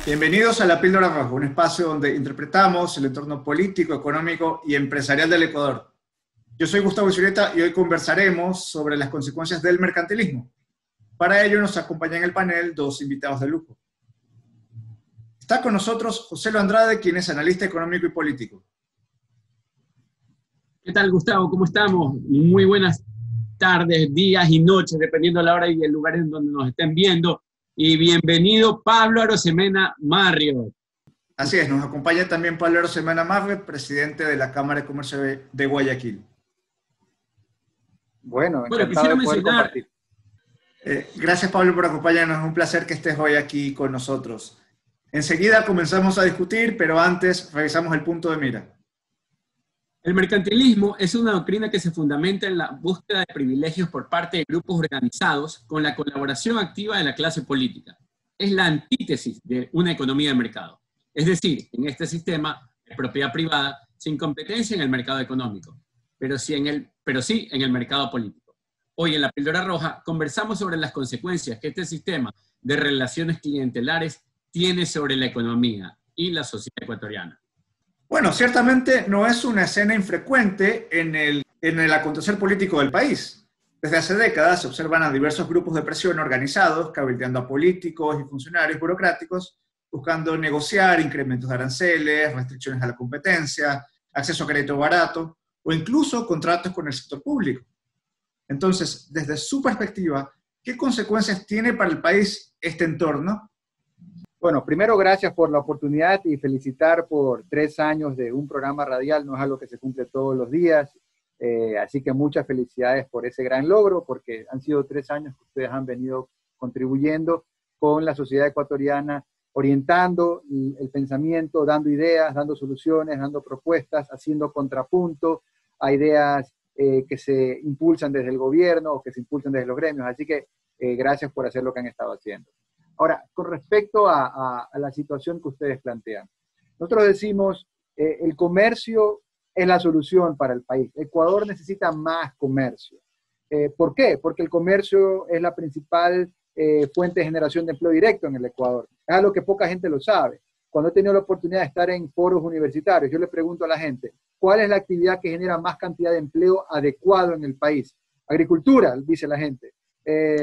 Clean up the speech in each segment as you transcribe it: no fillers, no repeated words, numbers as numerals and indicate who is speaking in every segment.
Speaker 1: Bienvenidos a La Píldora Roja, un espacio donde interpretamos el entorno político, económico y empresarial del Ecuador. Yo soy Gustavo Isureta y hoy conversaremos sobre las consecuencias del mercantilismo. Para ello nos acompañan en el panel dos invitados de lujo. Está con nosotros José Lo Andrade, quien es analista económico y político.
Speaker 2: ¿Qué tal, Gustavo? ¿Cómo estamos? Muy buenas tardes, días y noches, dependiendo de la hora y el lugar en donde nos estén viendo. Y bienvenido Pablo Arosemena Marriott.
Speaker 1: Así es, nos acompaña también Pablo Arosemena Marriott, presidente de la Cámara de Comercio de Guayaquil.
Speaker 3: Bueno, encantado de poder compartir.
Speaker 1: Gracias, Pablo, por acompañarnos. Es un placer que estés hoy aquí con nosotros. Enseguida comenzamos a discutir, pero antes revisamos el punto de mira.
Speaker 2: El mercantilismo es una doctrina que se fundamenta en la búsqueda de privilegios por parte de grupos organizados con la colaboración activa de la clase política. Es la antítesis de una economía de mercado. Es decir, en este sistema de propiedad privada sin competencia en el mercado económico, pero sí en el mercado político. Hoy en La Píldora Roja conversamos sobre las consecuencias que este sistema de relaciones clientelares tiene sobre la economía y la sociedad ecuatoriana.
Speaker 1: Bueno, ciertamente no es una escena infrecuente en el acontecer político del país. Desde hace décadas se observan a diversos grupos de presión organizados, cabildeando a políticos y funcionarios burocráticos, buscando negociar incrementos de aranceles, restricciones a la competencia, acceso a crédito barato o incluso contratos con el sector público. Entonces, desde su perspectiva, ¿qué consecuencias tiene para el país este entorno?
Speaker 3: Bueno, primero gracias por la oportunidad y felicitar por 3 años de un programa radial, no es algo que se cumple todos los días, así que muchas felicidades por ese gran logro, porque han sido 3 años que ustedes han venido contribuyendo con la sociedad ecuatoriana, orientando el pensamiento, dando ideas, dando soluciones, dando propuestas, haciendo contrapunto a ideas que se impulsan desde el gobierno o que se impulsan desde los gremios, así que gracias por hacer lo que han estado haciendo. Ahora, con respecto a la situación que ustedes plantean, nosotros decimos el comercio es la solución para el país. Ecuador necesita más comercio. ¿Por qué? Porque el comercio es la principal fuente de generación de empleo directo en el Ecuador. Es algo que poca gente lo sabe. Cuando he tenido la oportunidad de estar en foros universitarios, yo le pregunto a la gente, ¿cuál es la actividad que genera más cantidad de empleo adecuado en el país? Agricultura, dice la gente.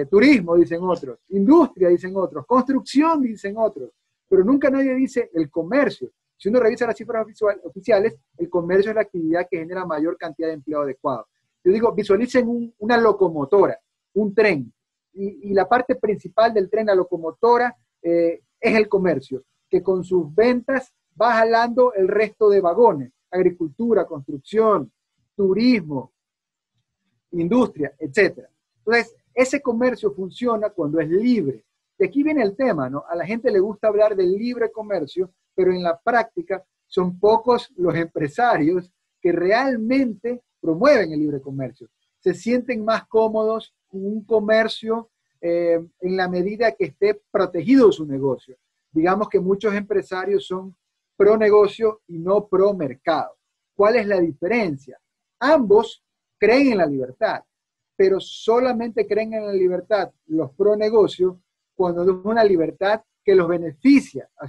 Speaker 3: Turismo, dicen otros, industria, dicen otros, construcción, dicen otros, pero nunca nadie dice el comercio. Si uno revisa las cifras oficiales, el comercio es la actividad que genera mayor cantidad de empleo adecuado. Yo digo, visualicen una locomotora, un tren, y la parte principal del tren, la locomotora, es el comercio, que con sus ventas va jalando el resto de vagones, agricultura, construcción, turismo, industria, etc. Entonces, ese comercio funciona cuando es libre. De aquí viene el tema, ¿no? A la gente le gusta hablar del libre comercio, pero en la práctica son pocos los empresarios que realmente promueven el libre comercio. Se sienten más cómodos con un comercio en la medida que esté protegido su negocio. Digamos que muchos empresarios son pro negocio y no pro mercado. ¿Cuál es la diferencia? Ambos creen en la libertad, pero solamente creen en la libertad los pro negocio cuando es una libertad que los beneficia a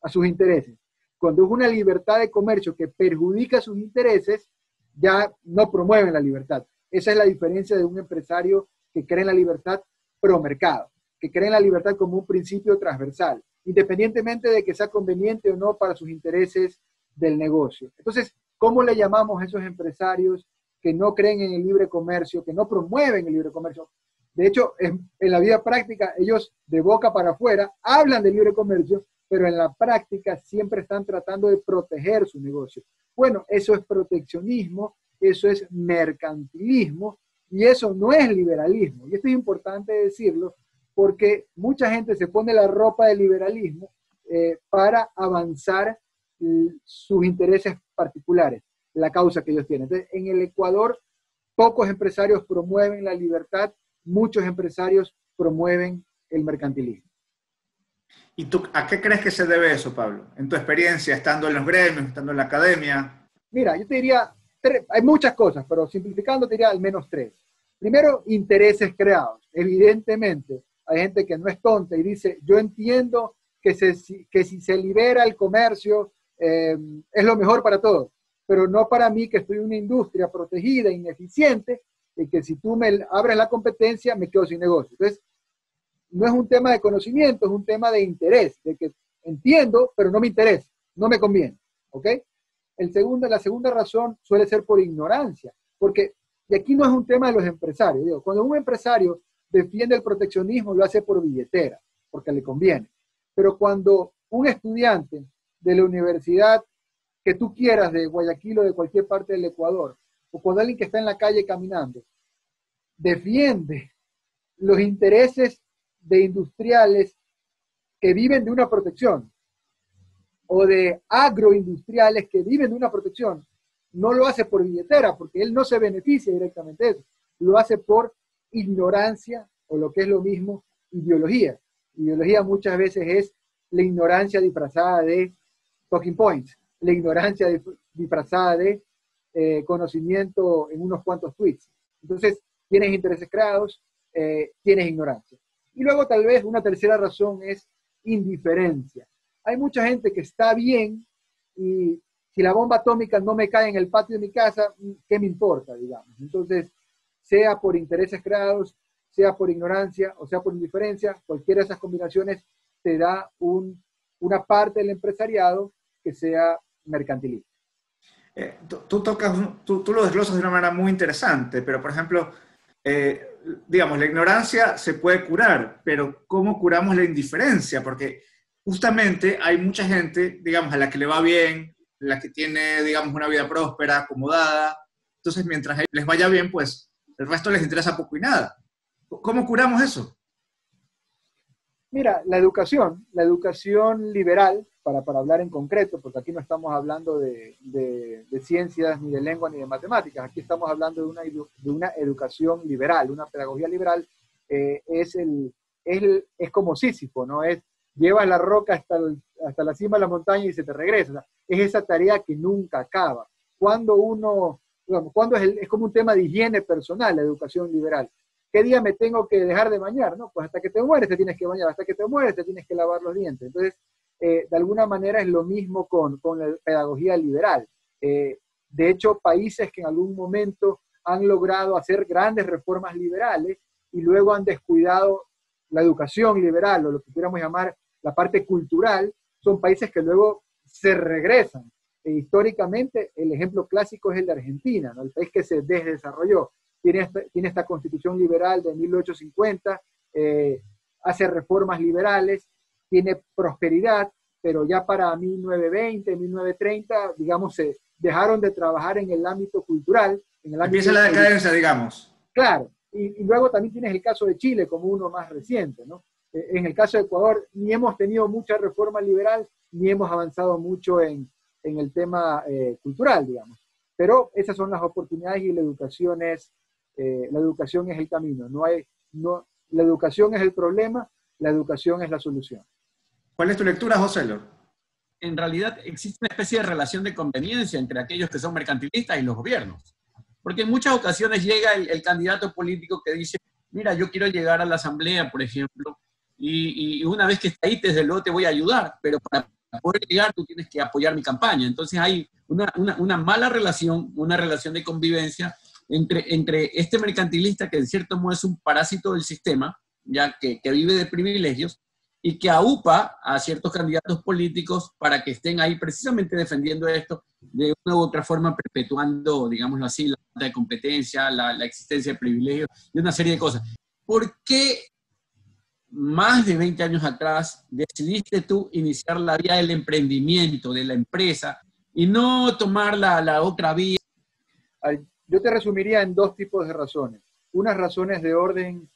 Speaker 3: sus intereses. Cuando es una libertad de comercio que perjudica sus intereses, ya no promueven la libertad. Esa es la diferencia de un empresario que cree en la libertad pro mercado, que cree en la libertad como un principio transversal, independientemente de que sea conveniente o no para sus intereses del negocio. Entonces, ¿cómo le llamamos a esos empresarios que no creen en el libre comercio, que no promueven el libre comercio? De hecho, en la vida práctica, ellos de boca para afuera hablan de libre comercio, pero en la práctica siempre están tratando de proteger su negocio. Bueno, eso es proteccionismo, eso es mercantilismo, y eso no es liberalismo. Y esto es importante decirlo, porque mucha gente se pone la ropa del liberalismo para avanzar sus intereses particulares, la causa que ellos tienen. Entonces, en el Ecuador, pocos empresarios promueven la libertad, muchos empresarios promueven el mercantilismo.
Speaker 1: ¿Y tú a qué crees que se debe eso, Pablo? En tu experiencia, estando en los gremios, estando en la academia.
Speaker 3: Mira, yo te diría, hay muchas cosas, pero simplificando te diría al menos 3. Primero, intereses creados. Evidentemente, hay gente que no es tonta y dice, yo entiendo que si se libera el comercio es lo mejor para todos, pero no para mí, que estoy en una industria protegida, ineficiente, y que si tú me abres la competencia me quedo sin negocio. Entonces, no es un tema de conocimiento, es un tema de interés, de que entiendo, pero no me interesa, no me conviene, ¿ok? La segunda razón suele ser por ignorancia, porque, y aquí no es un tema de los empresarios, digo, cuando un empresario defiende el proteccionismo lo hace por billetera, porque le conviene, pero cuando un estudiante de la universidad que tú quieras, de Guayaquil o de cualquier parte del Ecuador, o cuando alguien que está en la calle caminando, defiende los intereses de industriales que viven de una protección, o de agroindustriales que viven de una protección, no lo hace por billetera, porque él no se beneficia directamente de eso, lo hace por ignorancia, o lo que es lo mismo, ideología. Ideología muchas veces es la ignorancia disfrazada de talking points, la ignorancia disfrazada de conocimiento en unos cuantos tweets. Entonces, tienes intereses creados, tienes ignorancia. Y luego tal vez una tercera razón es indiferencia. Hay mucha gente que está bien y si la bomba atómica no me cae en el patio de mi casa, ¿qué me importa, digamos? Entonces, sea por intereses creados, sea por ignorancia o sea por indiferencia, cualquiera de esas combinaciones te da una parte del empresariado que sea mercantilista.
Speaker 1: Tú lo desglosas de una manera muy interesante, pero por ejemplo, digamos, la ignorancia se puede curar, pero ¿cómo curamos la indiferencia? Porque justamente hay mucha gente, digamos, a la que le va bien, la que tiene, digamos, una vida próspera, acomodada, entonces mientras les vaya bien, pues el resto les interesa poco y nada. ¿Cómo curamos eso?
Speaker 3: Mira, la educación liberal, para hablar en concreto, porque aquí no estamos hablando de ciencias, ni de lengua, ni de matemáticas, aquí estamos hablando de una educación liberal, una pedagogía liberal, es como Sísifo, ¿no? Llevas la roca hasta la cima de la montaña y se te regresa. O sea, es esa tarea que nunca acaba. Cuando es como un tema de higiene personal, la educación liberal. ¿Qué día me tengo que dejar de bañar? No, pues hasta que te mueres te tienes que bañar, hasta que te mueres te tienes que lavar los dientes. Entonces, de alguna manera es lo mismo con la pedagogía liberal. De hecho, países que en algún momento han logrado hacer grandes reformas liberales y luego han descuidado la educación liberal, o lo que pudiéramos llamar la parte cultural, son países que luego se regresan. Históricamente, el ejemplo clásico es el de Argentina, ¿no? El país que se desdesarrolló. Tiene esta constitución liberal de 1850, hace reformas liberales, tiene prosperidad, pero ya para 1920, 1930, digamos, se dejaron de trabajar en el ámbito cultural.
Speaker 1: Empieza la decadencia, digamos.
Speaker 3: Claro, y luego también tienes el caso de Chile como uno más reciente, ¿no? En el caso de Ecuador, ni hemos tenido mucha reforma liberal, ni hemos avanzado mucho en el tema cultural, digamos. Pero esas son las oportunidades y la educación es el camino. La educación es el problema, la educación es la solución.
Speaker 1: ¿Cuál es tu lectura, José Lor?
Speaker 2: En realidad existe una especie de relación de conveniencia entre aquellos que son mercantilistas y los gobiernos. Porque en muchas ocasiones llega el candidato político que dice, mira, yo quiero llegar a la asamblea, por ejemplo, y una vez que está ahí, desde luego te voy a ayudar, pero para poder llegar tú tienes que apoyar mi campaña. Entonces hay una mala relación, una relación de convivencia entre este mercantilista que en cierto modo es un parásito del sistema, ya que vive de privilegios, y que aupa a ciertos candidatos políticos para que estén ahí precisamente defendiendo esto, de una u otra forma perpetuando, digámoslo así, la falta de competencia, la existencia de privilegios y una serie de cosas. ¿Por qué más de 20 años atrás decidiste tú iniciar la vía del emprendimiento, de la empresa, y no tomar la otra vía?
Speaker 3: Yo te resumiría en dos tipos de razones. Unas razones de orden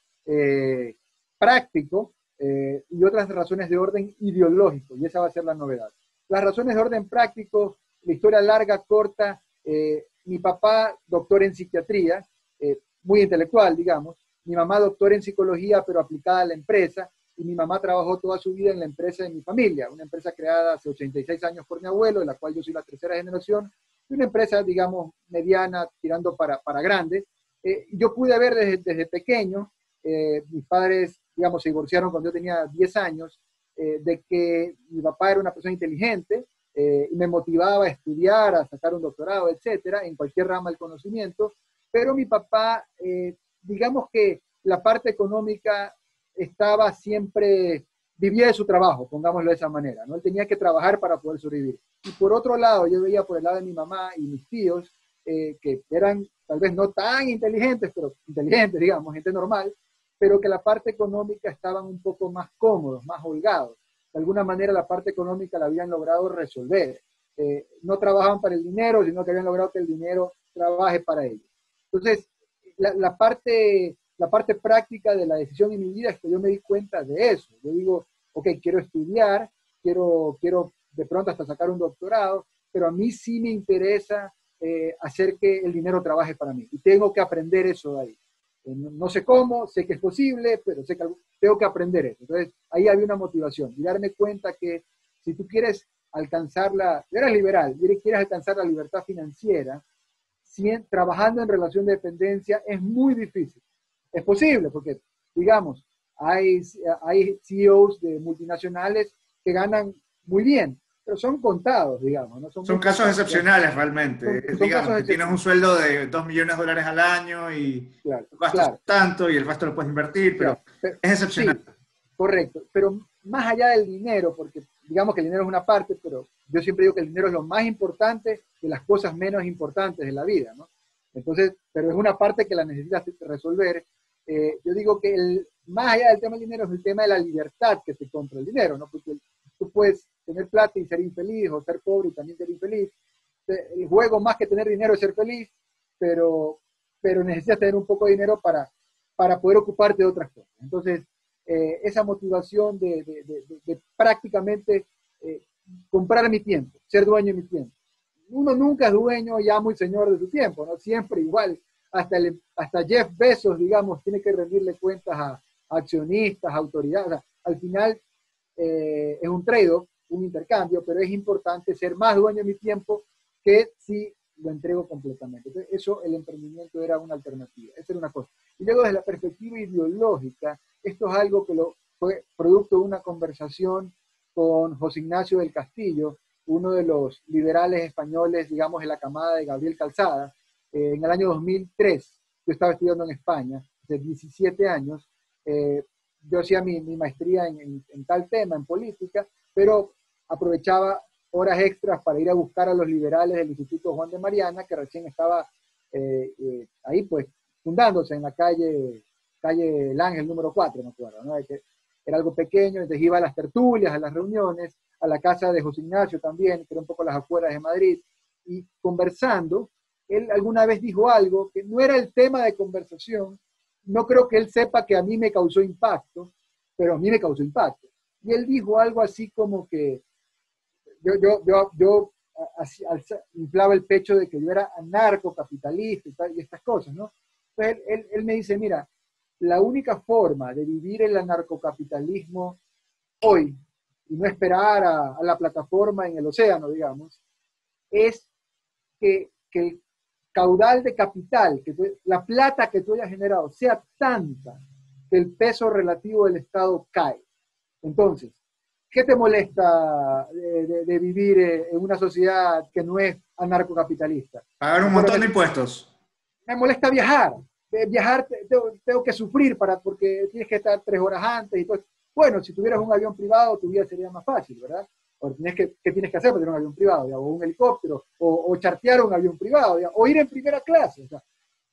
Speaker 3: práctico, y otras razones de orden ideológico, y esa va a ser la novedad. Las razones de orden práctico, la historia larga, corta, mi papá, doctor en psiquiatría, muy intelectual, digamos, mi mamá, doctor en psicología, pero aplicada a la empresa, y mi mamá trabajó toda su vida en la empresa de mi familia, una empresa creada hace 86 años por mi abuelo, de la cual yo soy la tercera generación, y una empresa, digamos, mediana, tirando para grande. Yo pude ver desde pequeño, mis padres, digamos, se divorciaron cuando yo tenía 10 años, de que mi papá era una persona inteligente y me motivaba a estudiar, a sacar un doctorado, etcétera, en cualquier rama del conocimiento, pero mi papá, digamos que la parte económica estaba siempre, vivía de su trabajo, pongámoslo de esa manera, ¿no? Él tenía que trabajar para poder sobrevivir. Y por otro lado, yo veía por el lado de mi mamá y mis tíos, que eran tal vez no tan inteligentes, pero inteligentes, digamos, gente normal, pero que la parte económica estaban un poco más cómodos, más holgados. De alguna manera la parte económica la habían logrado resolver. No trabajaban para el dinero, sino que habían logrado que el dinero trabaje para ellos. Entonces, la parte práctica de la decisión en mi vida es que yo me di cuenta de eso. Yo digo, ok, quiero estudiar, quiero de pronto hasta sacar un doctorado, pero a mí sí me interesa hacer que el dinero trabaje para mí. Y tengo que aprender eso de ahí. No sé cómo, sé que es posible, pero sé que tengo que aprender eso. Entonces, ahí había una motivación. Y darme cuenta que si tú quieres alcanzar eres liberal, quieres alcanzar la libertad financiera, trabajando en relación de dependencia es muy difícil. Es posible, porque, digamos, hay CEOs de multinacionales que ganan muy bien, pero son contados, digamos, ¿no?
Speaker 1: Son casos excepcionales realmente.
Speaker 3: Son
Speaker 1: Digamos
Speaker 3: casos
Speaker 1: que tienes un sueldo de $2 millones al año y
Speaker 3: claro,
Speaker 1: gastas tanto y el resto lo puedes invertir, pero es excepcional.
Speaker 3: Sí, correcto, pero más allá del dinero, porque digamos que el dinero es una parte, pero yo siempre digo que el dinero es lo más importante de las cosas menos importantes de la vida, ¿no? Entonces, pero es una parte que la necesitas resolver. Yo digo que más allá del tema del dinero es el tema de la libertad que te compra el dinero, ¿no? Porque tú puedes tener plata y ser infeliz, o ser pobre y también ser infeliz. El juego más que tener dinero es ser feliz, pero necesitas tener un poco de dinero para poder ocuparte de otras cosas. Entonces, esa motivación de prácticamente comprar mi tiempo, ser dueño de mi tiempo. Uno nunca es dueño y amo y señor de su tiempo, ¿no? Siempre igual. Hasta Jeff Bezos, digamos, tiene que rendirle cuentas a accionistas, a autoridades. O sea, al final es un trade-off, un intercambio, pero es importante ser más dueño de mi tiempo que si lo entrego completamente. Entonces, eso, el emprendimiento era una alternativa. Esa era una cosa. Y luego, desde la perspectiva ideológica, esto es algo que fue producto de una conversación con José Ignacio del Castillo, uno de los liberales españoles, digamos, de la camada de Gabriel Calzada. En el año 2003, yo estaba estudiando en España, de 17 años, yo hacía mi maestría en tal tema, en política, pero aprovechaba horas extras para ir a buscar a los liberales del Instituto Juan de Mariana, que recién estaba ahí, pues, fundándose en la calle El Ángel número 4, me acuerdo, ¿no? Que era algo pequeño, entonces iba a las tertulias, a las reuniones, a la casa de José Ignacio también, que era un poco las afueras de Madrid, y conversando, él alguna vez dijo algo que no era el tema de conversación, no creo que él sepa que a mí me causó impacto, pero a mí me causó impacto. Y él dijo algo así como que yo inflaba el pecho de que yo era anarcocapitalista y estas cosas, ¿no? Entonces él me dice, mira, la única forma de vivir el anarcocapitalismo hoy, y no esperar a la plataforma en el océano, digamos, es que el caudal de capital, la plata que tú hayas generado, sea tanta que el peso relativo del Estado cae. Entonces, ¿qué te molesta de vivir en una sociedad que no es anarcocapitalista?
Speaker 1: Pagar un montón de impuestos.
Speaker 3: Me molesta viajar. Viajar tengo que sufrir porque tienes que estar 3 horas antes y todo. Bueno, si tuvieras un avión privado, tu vida sería más fácil, ¿verdad? ¿Qué tienes que hacer para tener un avión privado? O un helicóptero, o chartear un avión privado, o ir en primera clase. O sea,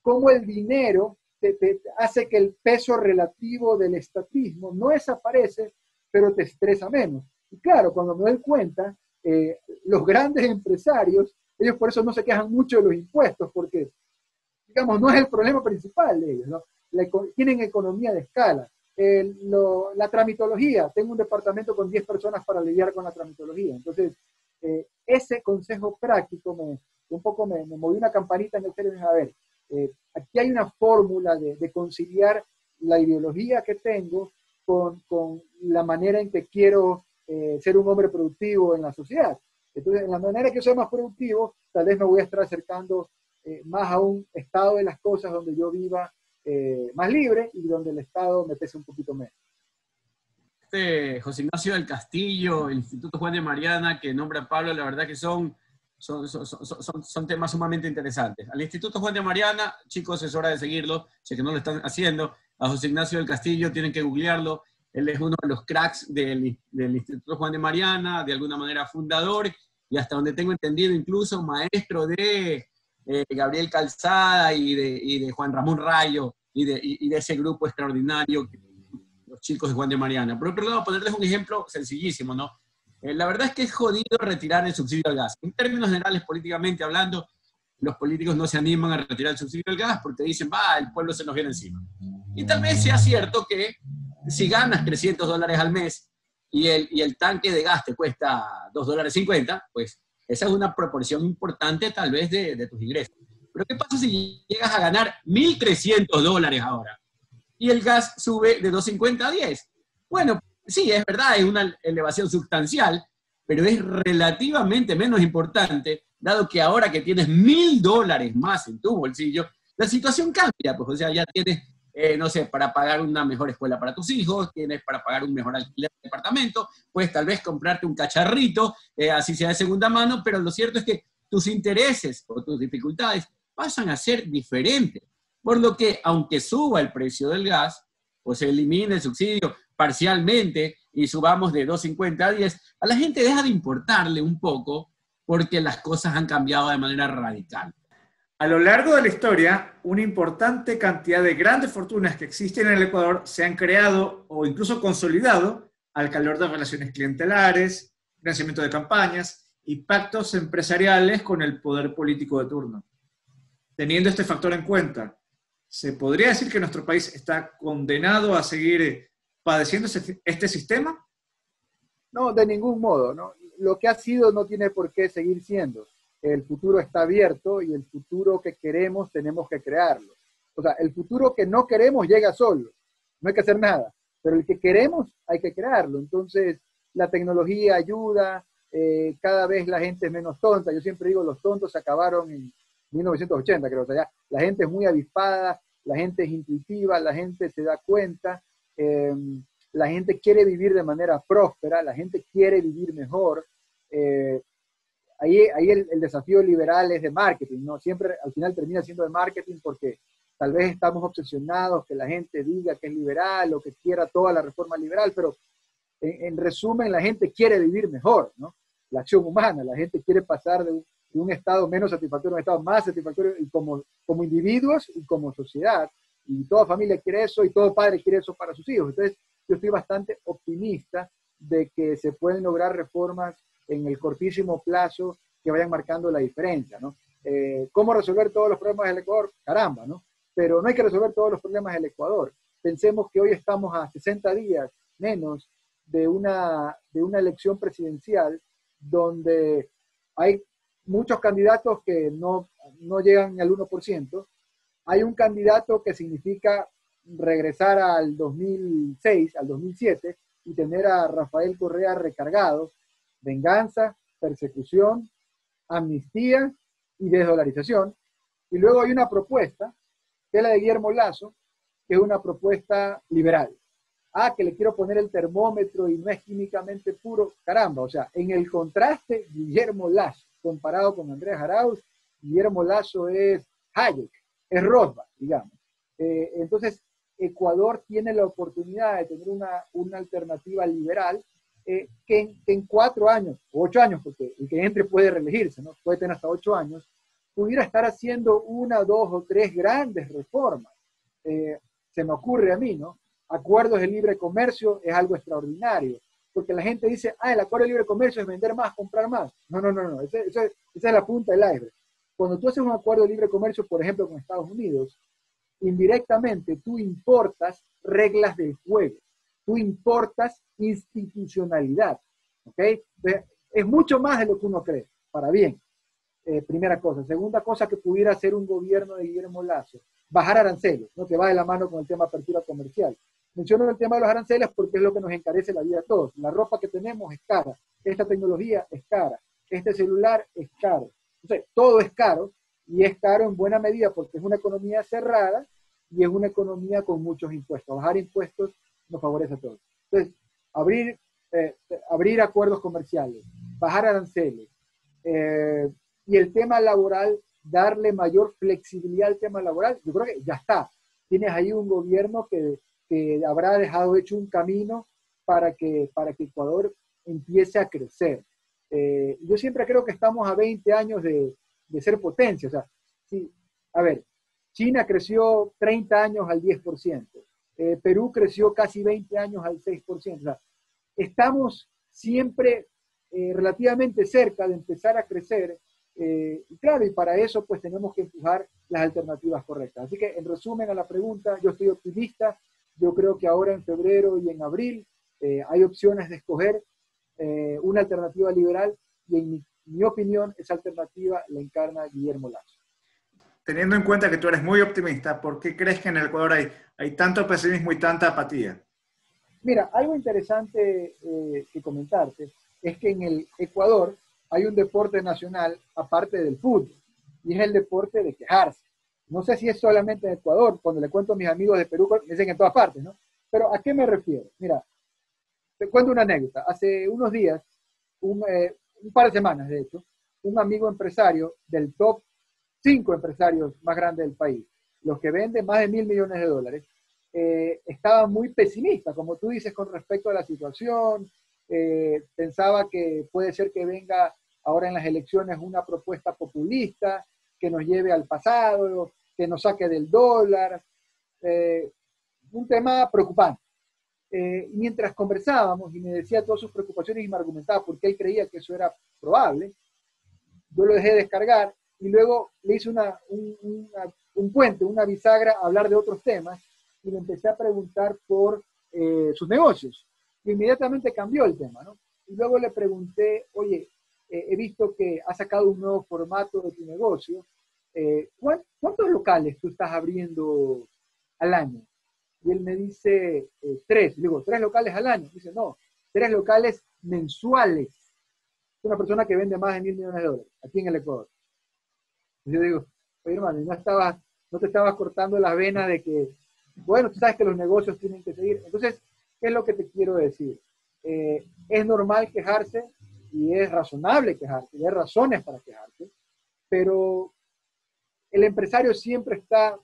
Speaker 3: cómo el dinero te hace que el peso relativo del estatismo no desaparece, pero te estresa menos. Y claro, cuando me doy cuenta, los grandes empresarios, ellos por eso no se quejan mucho de los impuestos, porque, digamos, no es el problema principal de ellos, ¿no? Tienen economía de escala. La tramitología, tengo un departamento con 10 personas para lidiar con la tramitología. Entonces, ese consejo práctico un poco me movió una campanita en el cerebro. A ver, aquí hay una fórmula de conciliar la ideología que tengo con la manera en que quiero ser un hombre productivo en la sociedad. Entonces, en la manera que soy más productivo, tal vez me voy a estar acercando más a un estado de las cosas donde yo viva más libre y donde el Estado me pese un poquito menos.
Speaker 2: José Ignacio del Castillo, el Instituto Juan de Mariana, que nombra Pablo, la verdad que son temas sumamente interesantes. Al Instituto Juan de Mariana, chicos, es hora de seguirlo, sé que no lo están haciendo. A José Ignacio del Castillo tienen que googlearlo. Él es uno de los cracks del Instituto Juan de Mariana, de alguna manera fundador, y hasta donde tengo entendido, incluso maestro de Gabriel Calzada y de Juan Ramón Rayo, y de ese grupo extraordinario, los chicos de Juan de Mariana. Por otro lado, ponerles un ejemplo sencillísimo, ¿no? La verdad es que es jodido retirar el subsidio al gas. En términos generales, políticamente hablando, los políticos no se animan a retirar el subsidio al gas porque dicen, el pueblo se nos viene encima. Y tal vez sea cierto que si ganas $300 al mes y el tanque de gas te cuesta $2.50, pues esa es una proporción importante tal vez de tus ingresos. Pero ¿qué pasa si llegas a ganar $1.300 ahora? Y el gas sube de 2.50 a 10. Bueno, sí, es verdad, es una elevación sustancial, pero es relativamente menos importante, dado que ahora que tienes $1.000 más en tu bolsillo, la situación cambia, pues, o sea, ya tienes, no sé, para pagar una mejor escuela para tus hijos, tienes para pagar un mejor alquiler de departamento, puedes tal vez comprarte un cacharrito, así sea de segunda mano, pero lo cierto es que tus intereses o tus dificultades pasan a ser diferentes. Por lo que, aunque suba el precio del gas, o se elimine el subsidio parcialmente y subamos de 2.50 a 10, a la gente deja de importarle un poco porque las cosas han cambiado de manera radical.
Speaker 1: A lo largo de la historia, una importante cantidad de grandes fortunas que existen en el Ecuador se han creado o incluso consolidado al calor de relaciones clientelares, financiamiento de campañas y pactos empresariales con el poder político de turno. Teniendo este factor en cuenta, ¿se podría decir que nuestro país está condenado a seguir padeciendo este sistema?
Speaker 3: No, de ningún modo, ¿no? Lo que ha sido no tiene por qué seguir siendo. El futuro está abierto y el futuro que queremos tenemos que crearlo. O sea, el futuro que no queremos llega solo, no hay que hacer nada, pero el que queremos hay que crearlo. Entonces, la tecnología ayuda, cada vez la gente es menos tonta. Yo siempre digo, los tontos se acabaron en 1980, creo. O sea, ya la gente es muy avispada, la gente es intuitiva, la gente se da cuenta, la gente quiere vivir de manera próspera, la gente quiere vivir mejor. Ahí el desafío liberal es de marketing, ¿no? Siempre al final termina siendo de marketing porque tal vez estamos obsesionados que la gente diga que es liberal o que quiera toda la reforma liberal, pero en resumen la gente quiere vivir mejor, ¿no? La acción humana, la gente quiere pasar de un estado menos satisfactorio a un estado más satisfactorio, y como individuos y como sociedad, y toda familia quiere eso y todo padre quiere eso para sus hijos. Entonces yo estoy bastante optimista de que se pueden lograr reformas en el cortísimo plazo que vayan marcando la diferencia, ¿no? ¿Cómo resolver todos los problemas del Ecuador? Caramba, ¿no? Pero no hay que resolver todos los problemas del Ecuador. Pensemos que hoy estamos a 60 días menos de una elección presidencial donde hay muchos candidatos que no llegan al 1%. Hay un candidato que significa regresar al 2006, al 2007, y tener a Rafael Correa recargado: venganza, persecución, amnistía y desdolarización. Y luego hay una propuesta, que es la de Guillermo Lasso, que es una propuesta liberal. Que le quiero poner el termómetro y no es químicamente puro. Caramba, o sea, en el contraste, Guillermo Lasso, comparado con Andrés Arauz, Guillermo Lasso es Hayek, es Rothbard, digamos. Entonces, Ecuador tiene la oportunidad de tener una alternativa liberal que en 4 años, o 8 años, porque el que entre puede reelegirse, ¿no? Puede tener hasta 8 años, pudiera estar haciendo 1, 2 o 3 grandes reformas. Se me ocurre a mí, ¿no? Acuerdos de libre comercio es algo extraordinario, porque la gente dice, el acuerdo de libre comercio es vender más, comprar más. No, esa es la punta del iceberg. Cuando tú haces un acuerdo de libre comercio, por ejemplo, con Estados Unidos, indirectamente tú importas reglas del juego, tú importas institucionalidad, ¿ok? Es mucho más de lo que uno cree, para bien. Primera cosa. Segunda cosa que pudiera hacer un gobierno de Guillermo Lasso, bajar aranceles, ¿no? Que va de la mano con el tema de apertura comercial. Menciono el tema de los aranceles porque es lo que nos encarece la vida a todos. La ropa que tenemos es cara, esta tecnología es cara, este celular es caro. Entonces, todo es caro, y es caro en buena medida porque es una economía cerrada y es una economía con muchos impuestos. Bajar impuestos nos favorece a todos. Entonces, abrir, abrir acuerdos comerciales, bajar aranceles, y el tema laboral, darle mayor flexibilidad al tema laboral, yo creo que ya está. Tienes ahí un gobierno que habrá dejado hecho un camino para que Ecuador empiece a crecer. Yo siempre creo que estamos a 20 años de ser potencia. O sea, sí, a ver, China creció 30 años al 10%, Perú creció casi 20 años al 6%. O sea, estamos siempre relativamente cerca de empezar a crecer, y claro, y para eso pues tenemos que empujar las alternativas correctas. Así que en resumen a la pregunta, yo estoy optimista. Yo creo que ahora en febrero y en abril hay opciones de escoger una alternativa liberal, y en mi opinión esa alternativa la encarna Guillermo Lasso.
Speaker 1: Teniendo en cuenta que tú eres muy optimista, ¿por qué crees que en el Ecuador hay tanto pesimismo y tanta apatía?
Speaker 3: Mira, algo interesante que comentarte es que en el Ecuador hay un deporte nacional aparte del fútbol, y es el deporte de quejarse. No sé si es solamente en Ecuador, cuando le cuento a mis amigos de Perú, me dicen en todas partes, ¿no? Pero ¿a qué me refiero? Mira, te cuento una anécdota. Hace unos días, un par de semanas de hecho, un amigo empresario del top 5 empresarios más grandes del país, los que venden más de $1.000 millones, estaba muy pesimista, como tú dices, con respecto a la situación. Pensaba que puede ser que venga ahora en las elecciones una propuesta populista que nos lleve al pasado, que nos saque del dólar, un tema preocupante. Mientras conversábamos y me decía todas sus preocupaciones y me argumentaba por qué él creía que eso era probable, yo lo dejé descargar y luego le hice un puente, una bisagra a hablar de otros temas, y le empecé a preguntar por sus negocios. Y inmediatamente cambió el tema, ¿no? Y luego le pregunté, oye, he visto que has sacado un nuevo formato de tu negocio. ¿Cuántos locales tú estás abriendo al año? Y él me dice 3. Le digo, ¿3 locales al año? Dice, no, 3 locales mensuales. Es una persona que vende más de $1.000 millones aquí en el Ecuador. Y yo digo, oye hermano, no te estabas cortando las venas de que, bueno, tú sabes que los negocios tienen que seguir. Entonces, ¿qué es lo que te quiero decir? Es normal quejarse y es razonable quejarse, y hay razones para quejarse, pero el empresario siempre está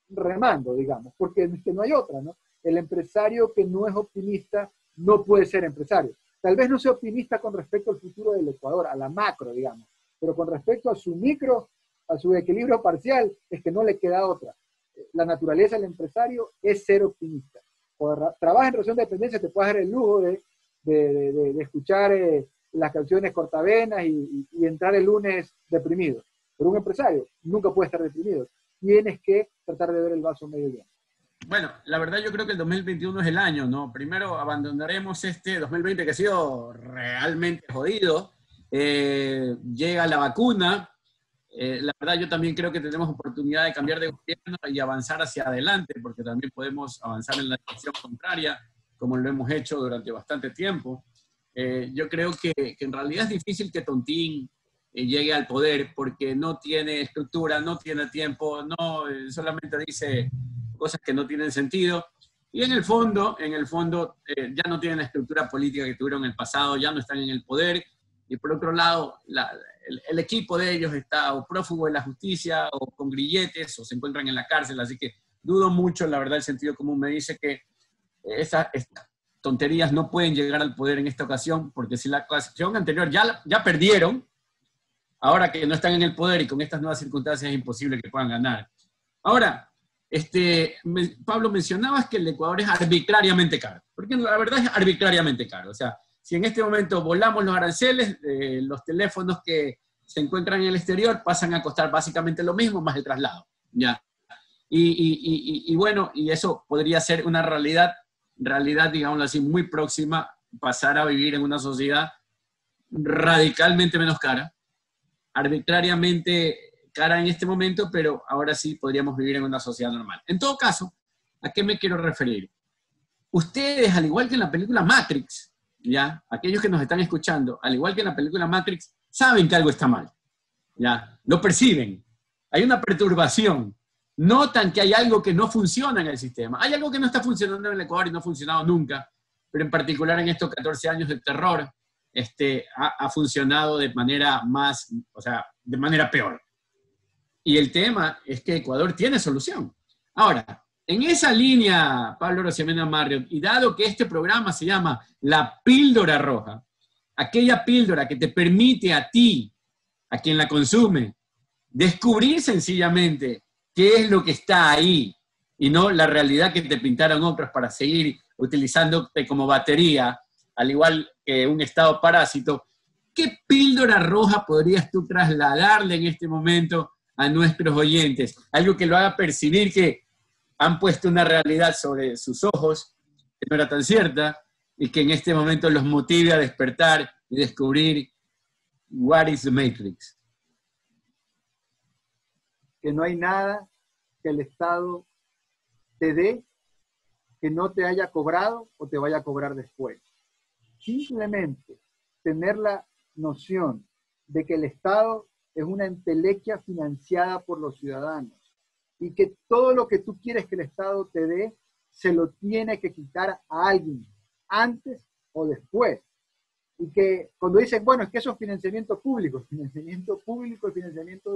Speaker 3: remando, digamos, porque es que no hay otra, ¿no? El empresario que no es optimista no puede ser empresario. Tal vez no sea optimista con respecto al futuro del Ecuador, a la macro, digamos, pero con respecto a su micro, a su equilibrio parcial, es que no le queda otra. La naturaleza del empresario es ser optimista. Cuando trabajas en relación de dependencia, te puedes dar el lujo de escuchar las canciones cortavenas y entrar el lunes deprimido. Pero un empresario nunca puede estar deprimido. Tienes que tratar de ver el vaso medio lleno.
Speaker 2: Bueno, la verdad yo creo que el 2021 es el año, ¿no? Primero abandonaremos este 2020 que ha sido realmente jodido. Llega la vacuna. La verdad yo también creo que tenemos oportunidad de cambiar de gobierno y avanzar hacia adelante, porque también podemos avanzar en la dirección contraria, como lo hemos hecho durante bastante tiempo. Yo creo que en realidad es difícil que Tontín llegue al poder, porque no tiene estructura, no tiene tiempo, no, solamente dice cosas que no tienen sentido, y en el fondo ya no tienen la estructura política que tuvieron en el pasado, ya no están en el poder, y por otro lado, el equipo de ellos está o prófugo de la justicia, o con grilletes, o se encuentran en la cárcel, así que dudo mucho, la verdad, el sentido común me dice que estas tonterías no pueden llegar al poder en esta ocasión, porque si la ocasión anterior ya perdieron, ahora que no están en el poder y con estas nuevas circunstancias es imposible que puedan ganar. Ahora, Pablo, mencionabas que el Ecuador es arbitrariamente caro, porque la verdad es arbitrariamente caro. O sea, si en este momento volamos los aranceles, los teléfonos que se encuentran en el exterior pasan a costar básicamente lo mismo más el traslado, ¿ya? Y bueno, y eso podría ser una realidad, digámoslo así, muy próxima, pasar a vivir en una sociedad radicalmente menos cara, arbitrariamente cara en este momento, pero ahora sí podríamos vivir en una sociedad normal. En todo caso, ¿a qué me quiero referir? Ustedes, al igual que en la película Matrix, ¿ya? Aquellos que nos están escuchando, al igual que en la película Matrix, saben que algo está mal, ¿ya? Lo perciben. Hay una perturbación. Notan que hay algo que no funciona en el sistema. Hay algo que no está funcionando en el Ecuador y no ha funcionado nunca, pero en particular en estos 14 años de terror, ha funcionado de manera más, o sea, de manera peor. Y el tema es que Ecuador tiene solución. Ahora, en esa línea, Pablo Rosemena Marriott, y dado que este programa se llama La Píldora Roja, aquella píldora que te permite a ti, a quien la consume, descubrir sencillamente qué es lo que está ahí, y no la realidad que te pintaron otros para seguir utilizándote como batería, al igual que un estado parásito. ¿Qué píldora roja podrías tú trasladarle en este momento a nuestros oyentes? Algo que lo haga percibir que han puesto una realidad sobre sus ojos que no era tan cierta y que en este momento los motive a despertar y descubrir what is the Matrix.
Speaker 3: Que no hay nada que el Estado te dé que no te haya cobrado o te vaya a cobrar después. Simplemente tener la noción de que el Estado es una entelequia financiada por los ciudadanos y que todo lo que tú quieres que el Estado te dé, se lo tiene que quitar a alguien, antes o después. Y que cuando dicen, bueno, es que eso es financiamiento público es financiamiento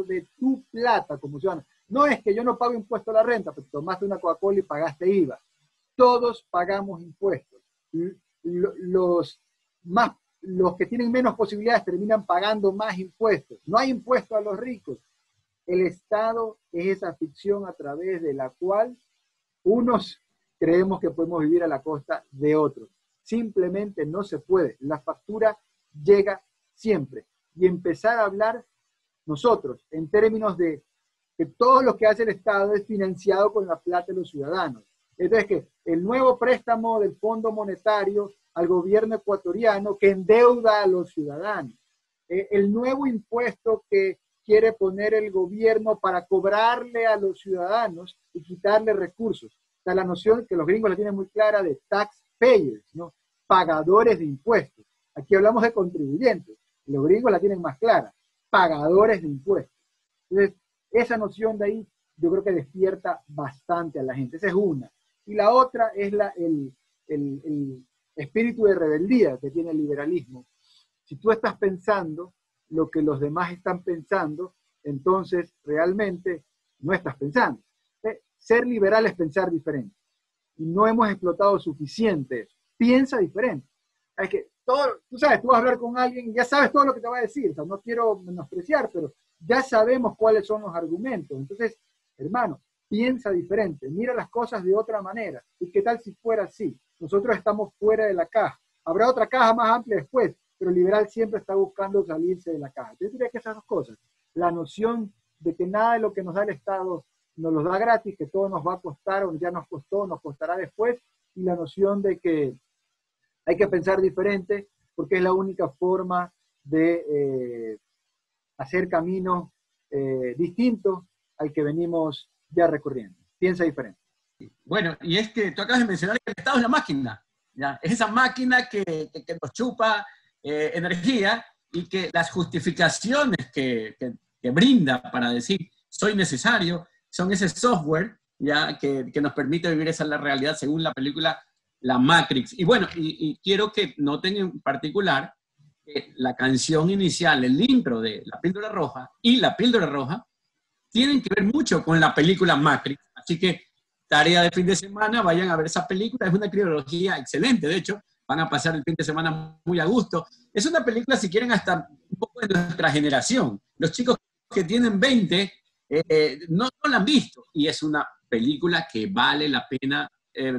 Speaker 3: de tu plata como ciudadano. No es que yo no pago impuesto a la renta, pero tomaste una Coca-Cola y pagaste IVA. Todos pagamos impuestos. Los que tienen menos posibilidades terminan pagando más impuestos. No hay impuesto a los ricos. El Estado es esa ficción a través de la cual unos creemos que podemos vivir a la costa de otros. Simplemente no se puede. La factura llega siempre. Y empezar a hablar nosotros en términos de que todo lo que hace el Estado es financiado con la plata de los ciudadanos. Entonces, que el nuevo préstamo del Fondo Monetario al gobierno ecuatoriano que endeuda a los ciudadanos, el nuevo impuesto que quiere poner el gobierno para cobrarle a los ciudadanos y quitarle recursos. O sea, la noción que los gringos la tienen muy clara de taxpayers, ¿no? Pagadores de impuestos. Aquí hablamos de contribuyentes, los gringos la tienen más clara, pagadores de impuestos. Entonces, esa noción de ahí yo creo que despierta bastante a la gente. Esa es una. Y la otra es el espíritu de rebeldía que tiene el liberalismo. Si tú estás pensando lo que los demás están pensando, entonces realmente no estás pensando. Ser liberal es pensar diferente. Y no hemos explotado suficiente eso. Piensa diferente. Es que tú sabes, tú vas a hablar con alguien y ya sabes todo lo que te va a decir. O sea, no quiero menospreciar, pero ya sabemos cuáles son los argumentos. Entonces, hermano, piensa diferente, mira las cosas de otra manera. ¿Y qué tal si fuera así? Nosotros estamos fuera de la caja. Habrá otra caja más amplia después, pero el liberal siempre está buscando salirse de la caja. Yo diría que esas dos cosas. La noción de que nada de lo que nos da el Estado nos lo da gratis, que todo nos va a costar, o ya nos costó, nos costará después, y la noción de que hay que pensar diferente, porque es la única forma de hacer caminos distintos al que venimos ya recorriendo. Piensa diferente.
Speaker 2: Bueno, y es que tú acabas de mencionar que el Estado es la máquina, ¿ya? Es esa máquina que nos chupa energía y que las justificaciones que brinda para decir soy necesario son ese software, ¿ya? Que nos permite vivir esa la realidad según la película La Matrix. Y bueno, y quiero que noten en particular que la canción inicial, el intro de La Píldora Roja y La Píldora Roja tienen que ver mucho con la película Matrix. Así que tarea de fin de semana, vayan a ver esa película. Es una trilogía excelente, de hecho, van a pasar el fin de semana muy a gusto. Es una película, si quieren, hasta un poco de nuestra generación. Los chicos que tienen 20 no la han visto, y es una película que vale la pena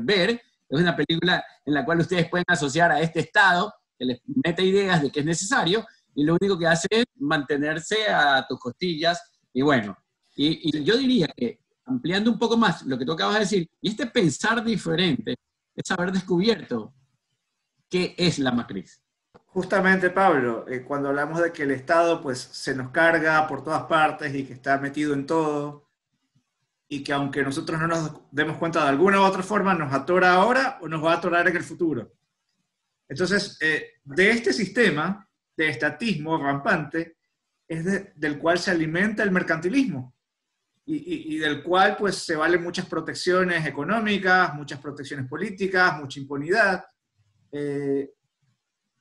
Speaker 2: ver. Es una película en la cual ustedes pueden asociar a este Estado, que les mete ideas de que es necesario, y lo único que hace es mantenerse a tus costillas. Y bueno, y yo diría que, ampliando un poco más lo que tú acabas de decir, y este pensar diferente es haber descubierto qué es la matriz.
Speaker 1: Justamente, Pablo, cuando hablamos de que el Estado pues, se nos carga por todas partes y que está metido en todo, y que aunque nosotros no nos demos cuenta de alguna u otra forma, nos atora ahora o nos va a atorar en el futuro. Entonces, de este sistema de estatismo rampante es del cual se alimenta el mercantilismo y del cual pues, se valen muchas protecciones económicas, muchas protecciones políticas, mucha impunidad.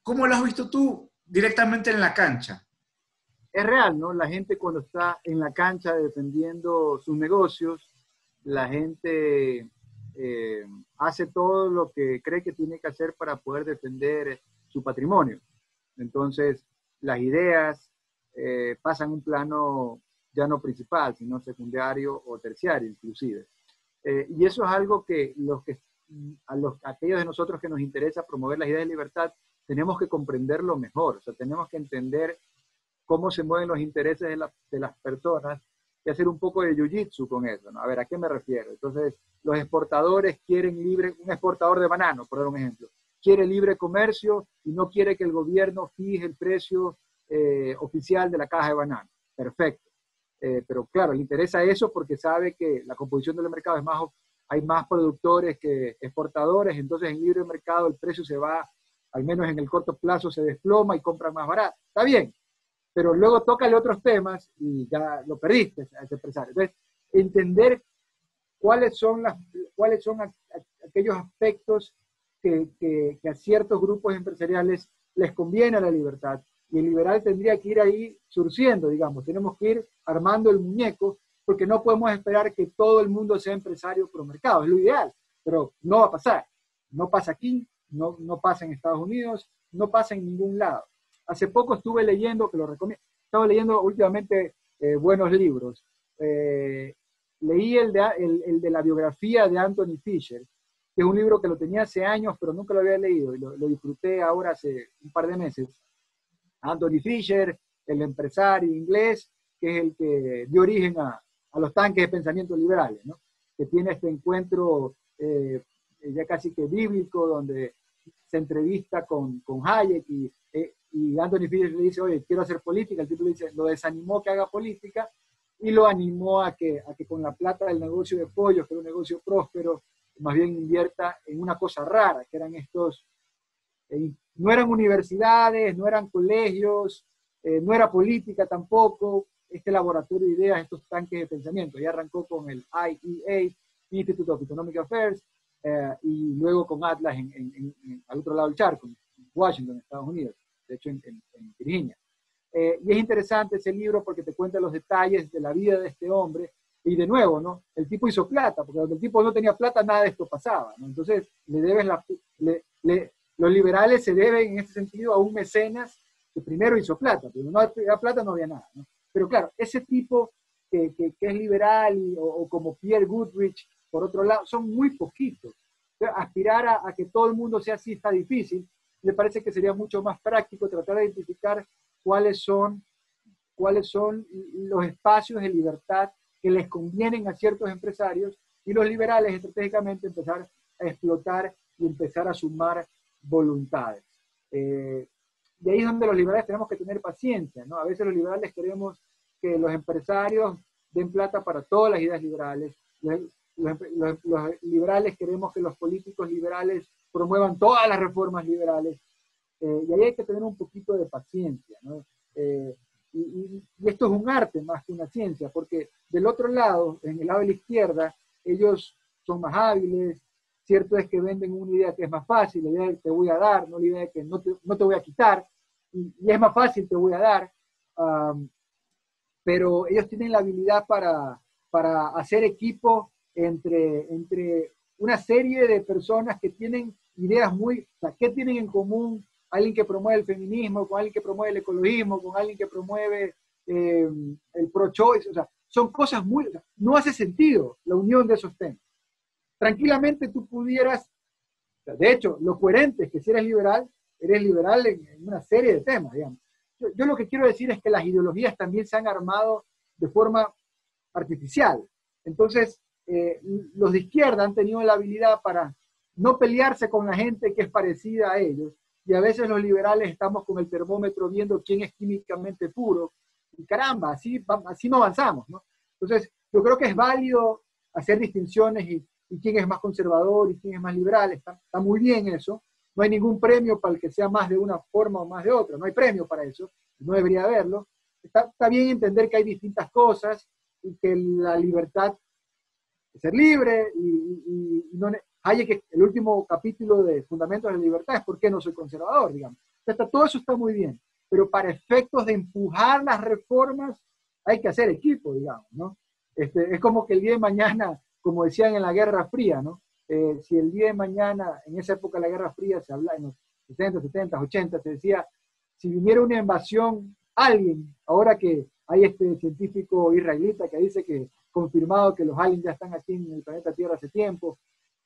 Speaker 1: ¿Cómo lo has visto tú directamente en la cancha?
Speaker 3: Es real, ¿no? La gente cuando está en la cancha defendiendo sus negocios, la gente hace todo lo que cree que tiene que hacer para poder defender su patrimonio. Entonces, las ideas pasan a un plano ya no principal, sino secundario o terciario inclusive. Y eso es algo que, aquellos de nosotros que nos interesa promover las ideas de libertad, tenemos que comprenderlo mejor. O sea, tenemos que entender cómo se mueven los intereses de las personas y hacer un poco de jiu-jitsu con eso, ¿no? A ver, ¿a qué me refiero? Entonces, los exportadores quieren un exportador de banano, por dar un ejemplo, quiere libre comercio y no quiere que el gobierno fije el precio oficial de la caja de banano. Perfecto. Pero claro, le interesa eso porque sabe que la composición del mercado hay más productores que exportadores, entonces en libre mercado el precio se va, al menos en el corto plazo, se desploma y compran más barato. Está bien, pero luego tócale otros temas y ya lo perdiste a ese empresario. Entonces, entender cuáles son aquellos aspectos que a ciertos grupos empresariales les conviene a la libertad, y el liberal tendría que ir ahí surciendo, digamos, tenemos que ir armando el muñeco, porque no podemos esperar que todo el mundo sea empresario pro mercado, es lo ideal, pero no va a pasar, no pasa aquí, no pasa en Estados Unidos, no pasa en ningún lado. Hace poco estuve leyendo, que lo recomiendo, estaba leyendo últimamente buenos libros. Leí el de la biografía de Anthony Fisher, que es un libro que lo tenía hace años, pero nunca lo había leído, y lo disfruté ahora hace un par de meses. Anthony Fisher, el empresario inglés, que es el que dio origen a los tanques de pensamiento liberales, ¿no? Que tiene este encuentro ya casi que bíblico, donde se entrevista con Hayek y Anthony Fisher le dice, oye, quiero hacer política. El tipo le dice, lo desanimó que haga política y lo animó a que con la plata del negocio de pollos, que era un negocio próspero, más bien invierta en una cosa rara, que eran no eran universidades, no eran colegios, no era política tampoco, este laboratorio de ideas, estos tanques de pensamiento. Ya arrancó con el IEA, Institute of Economic Affairs, y luego con Atlas al otro lado del charco, en Washington, Estados Unidos, de hecho en Virginia. Y es interesante ese libro porque te cuenta los detalles de la vida de este hombre, y de nuevo, ¿no? El tipo hizo plata, porque cuando el tipo no tenía plata, nada de esto pasaba, ¿no? Entonces, los liberales se deben en este sentido a un mecenas que primero hizo plata, pero no había plata, no había nada, ¿no? Pero claro, ese tipo que es liberal o como Pierre Goodrich, por otro lado, son muy poquitos. Entonces, aspirar a que todo el mundo sea así está difícil. Me parece que sería mucho más práctico tratar de identificar cuáles son los espacios de libertad que les convienen a ciertos empresarios, y los liberales estratégicamente empezar a explotar y empezar a sumar voluntades. De ahí es donde los liberales tenemos que tener paciencia, ¿no? A veces los liberales queremos que los empresarios den plata para todas las ideas liberales. Los liberales queremos que los políticos liberales promuevan todas las reformas liberales. Y ahí hay que tener un poquito de paciencia, ¿no? Y esto es un arte más que una ciencia, porque del otro lado, en el lado de la izquierda, ellos son más hábiles. Cierto es que venden una idea que es más fácil, la idea que te voy a dar, no la idea que no te voy a quitar, y es más fácil, te voy a dar, pero ellos tienen la habilidad para hacer equipo entre una serie de personas que tienen ideas o sea, ¿qué tienen en común? Alguien que promueve el feminismo, con alguien que promueve el ecologismo, con alguien que promueve el pro-choice. O sea, son cosas o sea, no hace sentido la unión de esos temas. Tranquilamente tú pudieras, de hecho, lo coherente es que si eres liberal en una serie de temas, digamos. Yo lo que quiero decir es que las ideologías también se han armado de forma artificial. Entonces, los de izquierda han tenido la habilidad para no pelearse con la gente que es parecida a ellos, y a veces los liberales estamos con el termómetro viendo quién es químicamente puro, y caramba, así no avanzamos, ¿no? Entonces, yo creo que es válido hacer distinciones y quién es más conservador y quién es más liberal, está muy bien eso. No hay ningún premio para el que sea más de una forma o más de otra, no hay premio para eso, no debería haberlo. Está bien entender que hay distintas cosas y que la libertad es ser libre y no, Hayek, el último capítulo de Fundamentos de la Libertad es ¿por qué no soy conservador? Digamos. Todo eso está muy bien, pero para efectos de empujar las reformas hay que hacer equipo, digamos, ¿no? Es como que el día de mañana, como decían en la Guerra Fría, ¿no? Si el día de mañana, en esa época de la Guerra Fría, se hablaba en los 60, 70, 80, se decía, si viniera una invasión, alguien, ahora que hay este científico israelita que dice que confirmado que los aliens ya están aquí en el planeta Tierra hace tiempo,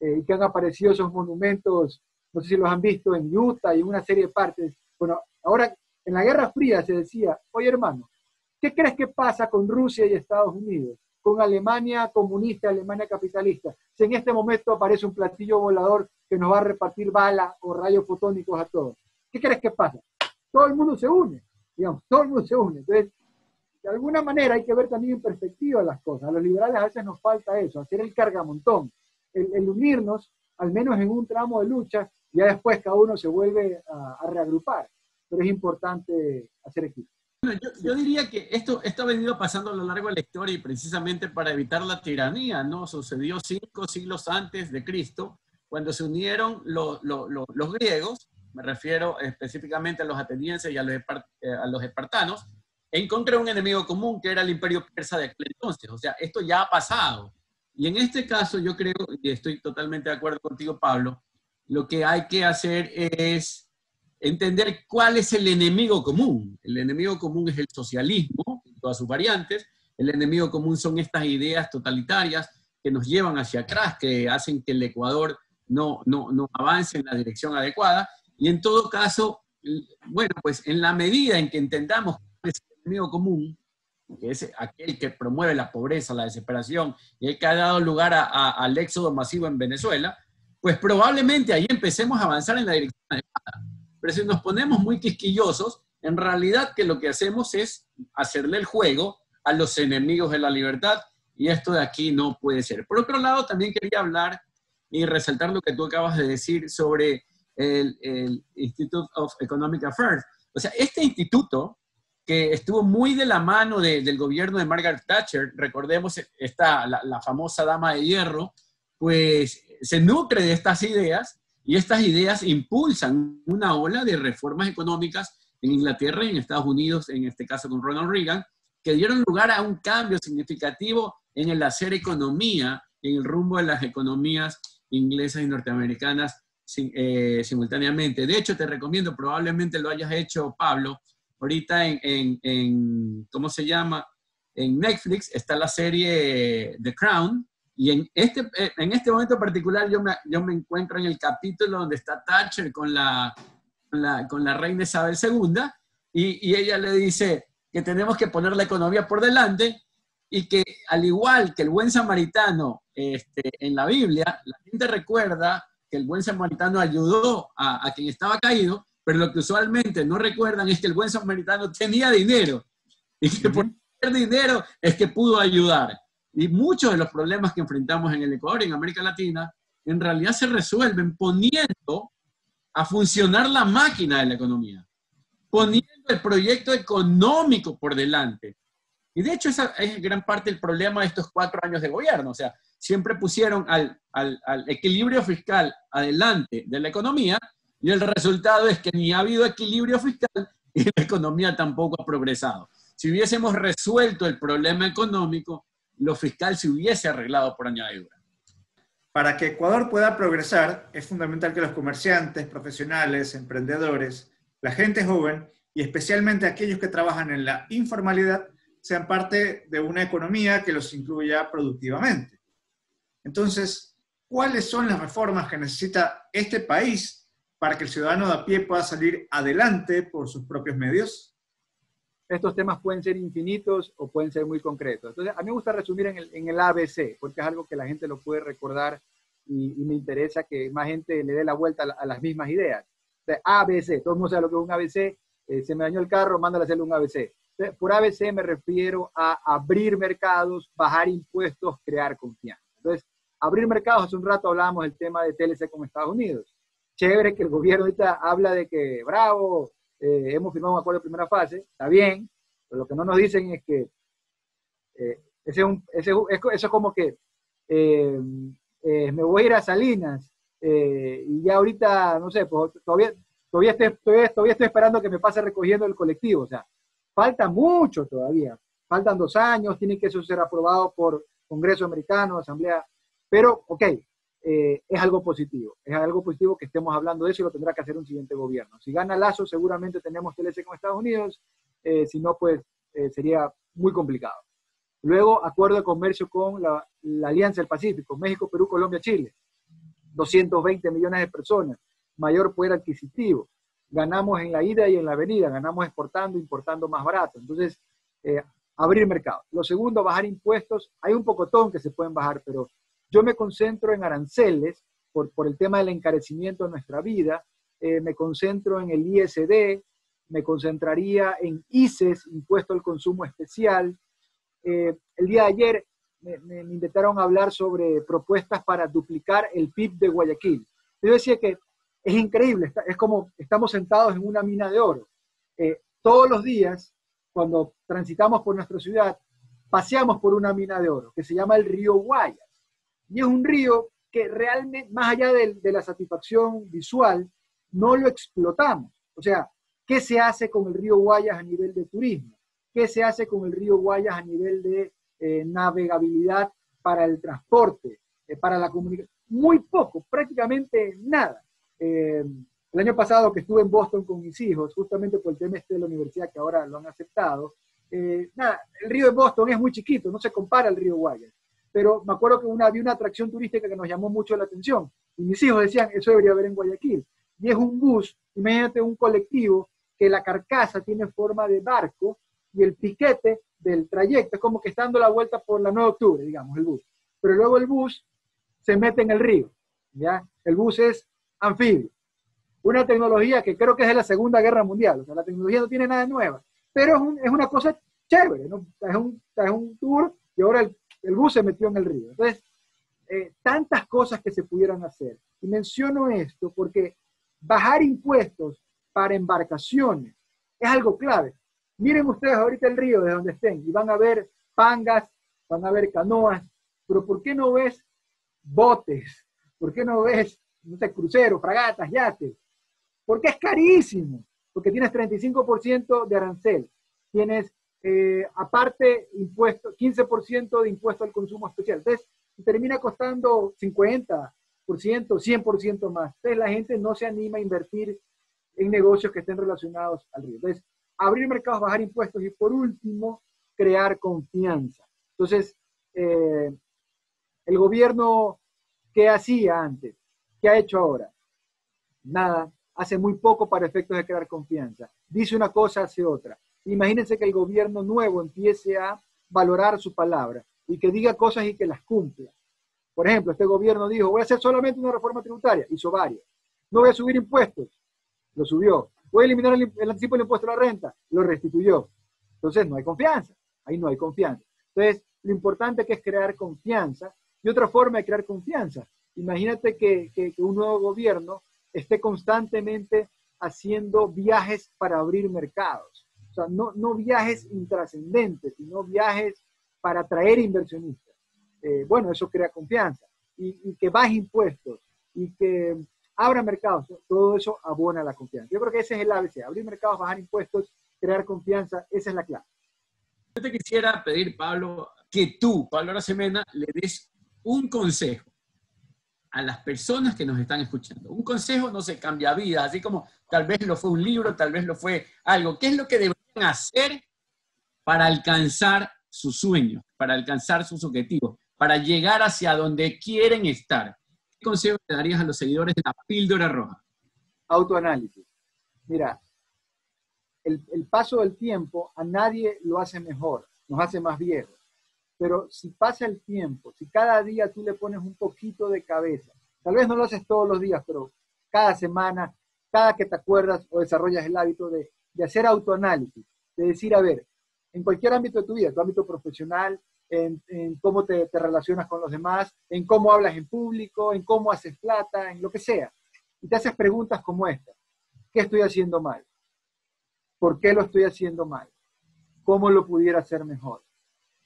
Speaker 3: y que han aparecido esos monumentos, no sé si los han visto en Utah y en una serie de partes. Bueno, ahora en la Guerra Fría se decía, oye hermano, ¿qué crees que pasa con Rusia y Estados Unidos? Con Alemania comunista, Alemania capitalista. Si en este momento aparece un platillo volador que nos va a repartir balas o rayos fotónicos a todos, ¿qué crees que pasa? Todo el mundo se une, digamos, todo el mundo se une. Entonces, de alguna manera hay que ver también en perspectiva las cosas. A los liberales a veces nos falta eso, hacer el cargamontón, el unirnos, al menos en un tramo de lucha, y ya después cada uno se vuelve a reagrupar. Pero es importante hacer equipo.
Speaker 2: Bueno, yo diría que esto ha venido pasando a lo largo de la historia y precisamente para evitar la tiranía, ¿no? Sucedió 5 siglos antes de Cristo, cuando se unieron los griegos, me refiero específicamente a los atenienses y a los espartanos, en contra de un enemigo común que era el imperio persa de aquel entonces. O sea, esto ya ha pasado. Y en este caso yo creo, y estoy totalmente de acuerdo contigo, Pablo, lo que hay que hacer es entender cuál es el enemigo común. El enemigo común es el socialismo, en todas sus variantes. El enemigo común son estas ideas totalitarias que nos llevan hacia atrás, que hacen que el Ecuador no avance en la dirección adecuada. Y en todo caso, bueno, pues en la medida en que entendamos cuál es el enemigo común, que es aquel que promueve la pobreza, la desesperación, y el que ha dado lugar al éxodo masivo en Venezuela, pues probablemente ahí empecemos a avanzar en la dirección adecuada. Pero si nos ponemos muy quisquillosos, en realidad que lo que hacemos es hacerle el juego a los enemigos de la libertad, y esto de aquí no puede ser. Por otro lado, también quería hablar y resaltar lo que tú acabas de decir sobre el Institute of Economic Affairs. O sea, este instituto, que estuvo muy de la mano del gobierno de Margaret Thatcher, recordemos la famosa dama de hierro, pues se nutre de estas ideas, y estas ideas impulsan una ola de reformas económicas en Inglaterra y en Estados Unidos, en este caso con Ronald Reagan, que dieron lugar a un cambio significativo en el hacer economía, en el rumbo de las economías inglesas y norteamericanas simultáneamente. De hecho, te recomiendo, probablemente lo hayas hecho, Pablo, ahorita ¿cómo se llama? En Netflix está la serie The Crown, y en este momento particular yo me encuentro en el capítulo donde está Thatcher con la reina Isabel II, y ella le dice que tenemos que poner la economía por delante, y que al igual que el buen samaritano en la Biblia, la gente recuerda que el buen samaritano ayudó a quien estaba caído, pero lo que usualmente no recuerdan es que el buen samaritano tenía dinero, y que por tener dinero es que pudo ayudar. Y muchos de los problemas que enfrentamos en el Ecuador y en América Latina, en realidad se resuelven poniendo a funcionar la máquina de la economía, poniendo el proyecto económico por delante. Y de hecho esa es gran parte del problema de estos 4 años de gobierno. O sea, siempre pusieron al equilibrio fiscal adelante de la economía, y el resultado es que ni ha habido equilibrio fiscal y la economía tampoco ha progresado. Si hubiésemos resuelto el problema económico, lo fiscal se hubiese arreglado por añadidura.
Speaker 1: Para que Ecuador pueda progresar, es fundamental que los comerciantes, profesionales, emprendedores, la gente joven y especialmente aquellos que trabajan en la informalidad sean parte de una economía que los incluya productivamente. Entonces, ¿cuáles son las reformas que necesita este país para que el ciudadano de a pie pueda salir adelante por sus propios medios?
Speaker 3: Estos temas pueden ser infinitos o pueden ser muy concretos. Entonces, a mí me gusta resumir en el ABC, porque es algo que la gente lo puede recordar, y me interesa que más gente le dé la vuelta a las mismas ideas. Entonces, ABC, todo el mundo sabe lo que es un ABC, se me dañó el carro, mándale a hacerle un ABC. Entonces, por ABC me refiero a abrir mercados, bajar impuestos, crear confianza. Entonces, abrir mercados, hace un rato hablábamos del tema de TLC con Estados Unidos. Chévere que el gobierno ahorita habla de que, bravo, hemos firmado un acuerdo de primera fase, está bien, pero lo que no nos dicen es que eso es como que me voy a ir a Salinas, y ya ahorita, no sé, pues todavía estoy esperando que me pase recogiendo el colectivo. O sea, falta mucho todavía. Faltan 2 años, tiene que eso ser aprobado por Congreso americano, Asamblea. Pero, ok, es algo positivo. Es algo positivo que estemos hablando de eso y lo tendrá que hacer un siguiente gobierno. Si gana Lasso, seguramente tenemos TLC con Estados Unidos. Si no, pues sería muy complicado. Luego, acuerdo de comercio con la Alianza del Pacífico, México, Perú, Colombia, Chile. 220 millones de personas, mayor poder adquisitivo. Ganamos en la ida y en la venida, ganamos exportando, importando más barato. Entonces, abrir mercado. Lo segundo, bajar impuestos. Hay un pocotón que se pueden bajar, pero yo me concentro en aranceles por el tema del encarecimiento de nuestra vida. Me concentro en el ISD, me concentraría en ICES, Impuesto al Consumo Especial. El día de ayer me invitaron a hablar sobre propuestas para duplicar el PIB de Guayaquil. Yo decía que es increíble, es como estamos sentados en una mina de oro. Todos los días, cuando transitamos por nuestra ciudad, paseamos por una mina de oro que se llama el río Guayas. Y es un río que realmente, más allá de la satisfacción visual, no lo explotamos. O sea, ¿qué se hace con el río Guayas a nivel de turismo? ¿Qué se hace con el río Guayas a nivel de navegabilidad para el transporte, para la comunicación? Muy poco, prácticamente nada. El año pasado que estuve en Boston con mis hijos, justamente por el tema de la universidad que ahora lo han aceptado, nada, el río de Boston es muy chiquito, no se compara al río Guayas. Pero me acuerdo que había una atracción turística que nos llamó mucho la atención. Y mis hijos decían, eso debería haber en Guayaquil. Y es un bus, imagínate un colectivo que la carcasa tiene forma de barco y el piquete del trayecto es como que está dando la vuelta por la 9 de octubre, digamos, el bus. Pero luego el bus se mete en el río, ¿ya? El bus es anfibio. Una tecnología que creo que es de la Segunda Guerra Mundial. O sea, la tecnología no tiene nada nueva. Pero es una cosa chévere, ¿no? Es un tour y ahora el bus se metió en el río. Entonces, tantas cosas que se pudieran hacer. Y menciono esto porque bajar impuestos para embarcaciones es algo clave. Miren ustedes ahorita el río de donde estén y van a ver pangas, van a ver canoas, pero ¿por qué no ves botes? ¿Por qué no ves, no sé, cruceros, fragatas, yates? Porque es carísimo, porque tienes 35% de arancel, tienes aparte impuesto, 15% de impuesto al consumo especial. Entonces, termina costando 50%, 100% más. Entonces, la gente no se anima a invertir en negocios que estén relacionados al río. Entonces, abrir mercados, bajar impuestos y, por último, crear confianza. Entonces, el gobierno, ¿qué hacía antes? ¿Qué ha hecho ahora? Nada. Hace muy poco para efectos de crear confianza. Dice una cosa, hace otra. Imagínense que el gobierno nuevo empiece a valorar su palabra y que diga cosas y que las cumpla. Por ejemplo, este gobierno dijo, voy a hacer solamente una reforma tributaria, hizo varias. No voy a subir impuestos, lo subió. Voy a eliminar el anticipo del impuesto a la renta, lo restituyó. Entonces no hay confianza, ahí no hay confianza. Entonces, lo importante que es crear confianza y otra forma de crear confianza. Imagínate que un nuevo gobierno esté constantemente haciendo viajes para abrir mercados. O sea, no viajes intrascendentes, sino viajes para atraer inversionistas. Bueno, eso crea confianza. Y que baje impuestos y que abra mercados, todo eso abona la confianza. Yo creo que ese es el ABC. Abrir mercados, bajar impuestos, crear confianza, esa es la clave.
Speaker 2: Yo te quisiera pedir, Pablo, que tú, Pablo Arosemena, le des un consejo a las personas que nos están escuchando. Un consejo no se cambia vidas, así como tal vez lo fue un libro, tal vez lo fue algo. ¿Qué es lo que deberían hacer para alcanzar sus sueños, para alcanzar sus objetivos, para llegar hacia donde quieren estar? ¿Qué consejo le darías a los seguidores de la Píldora Roja?
Speaker 3: Autoanálisis. Mira, el paso del tiempo a nadie lo hace mejor, nos hace más viejos. Pero si pasa el tiempo, si cada día tú le pones un poquito de cabeza, tal vez no lo haces todos los días, pero cada semana, cada que te acuerdas o desarrollas el hábito de hacer autoanálisis, de decir, a ver, en cualquier ámbito de tu vida, tu ámbito profesional, en cómo te relacionas con los demás, en cómo hablas en público, en cómo haces plata, en lo que sea. Y te haces preguntas como esta. ¿Qué estoy haciendo mal? ¿Por qué lo estoy haciendo mal? ¿Cómo lo pudiera hacer mejor?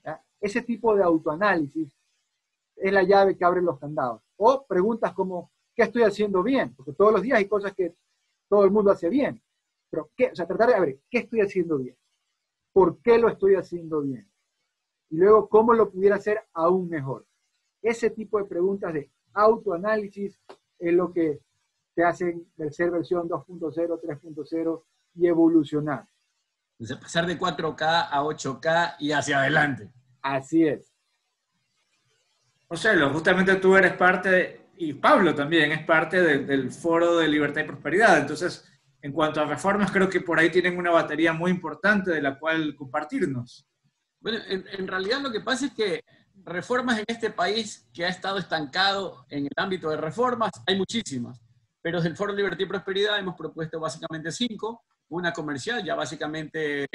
Speaker 3: ¿Ya? Ese tipo de autoanálisis es la llave que abre los candados. O preguntas como, ¿qué estoy haciendo bien? Porque todos los días hay cosas que todo el mundo hace bien. Pero, ¿qué? O sea, tratar de ver, ¿qué estoy haciendo bien? ¿Por qué lo estoy haciendo bien? Y luego, ¿cómo lo pudiera hacer aún mejor? Ese tipo de preguntas de autoanálisis es lo que te hacen ser versión 2.0, 3.0 y evolucionar.
Speaker 2: O sea, pasar de 4K a 8K y hacia adelante.
Speaker 3: Así es.
Speaker 1: José, justamente tú eres parte, y Pablo también es parte del Foro de Libertad y Prosperidad. Entonces, en cuanto a reformas, creo que por ahí tienen una batería muy importante de la cual compartirnos.
Speaker 2: Bueno, en realidad lo que pasa es que reformas en este país que ha estado estancado en el ámbito de reformas, hay muchísimas, pero desde el Foro de Libertad y Prosperidad hemos propuesto básicamente 5, una comercial, ya básicamente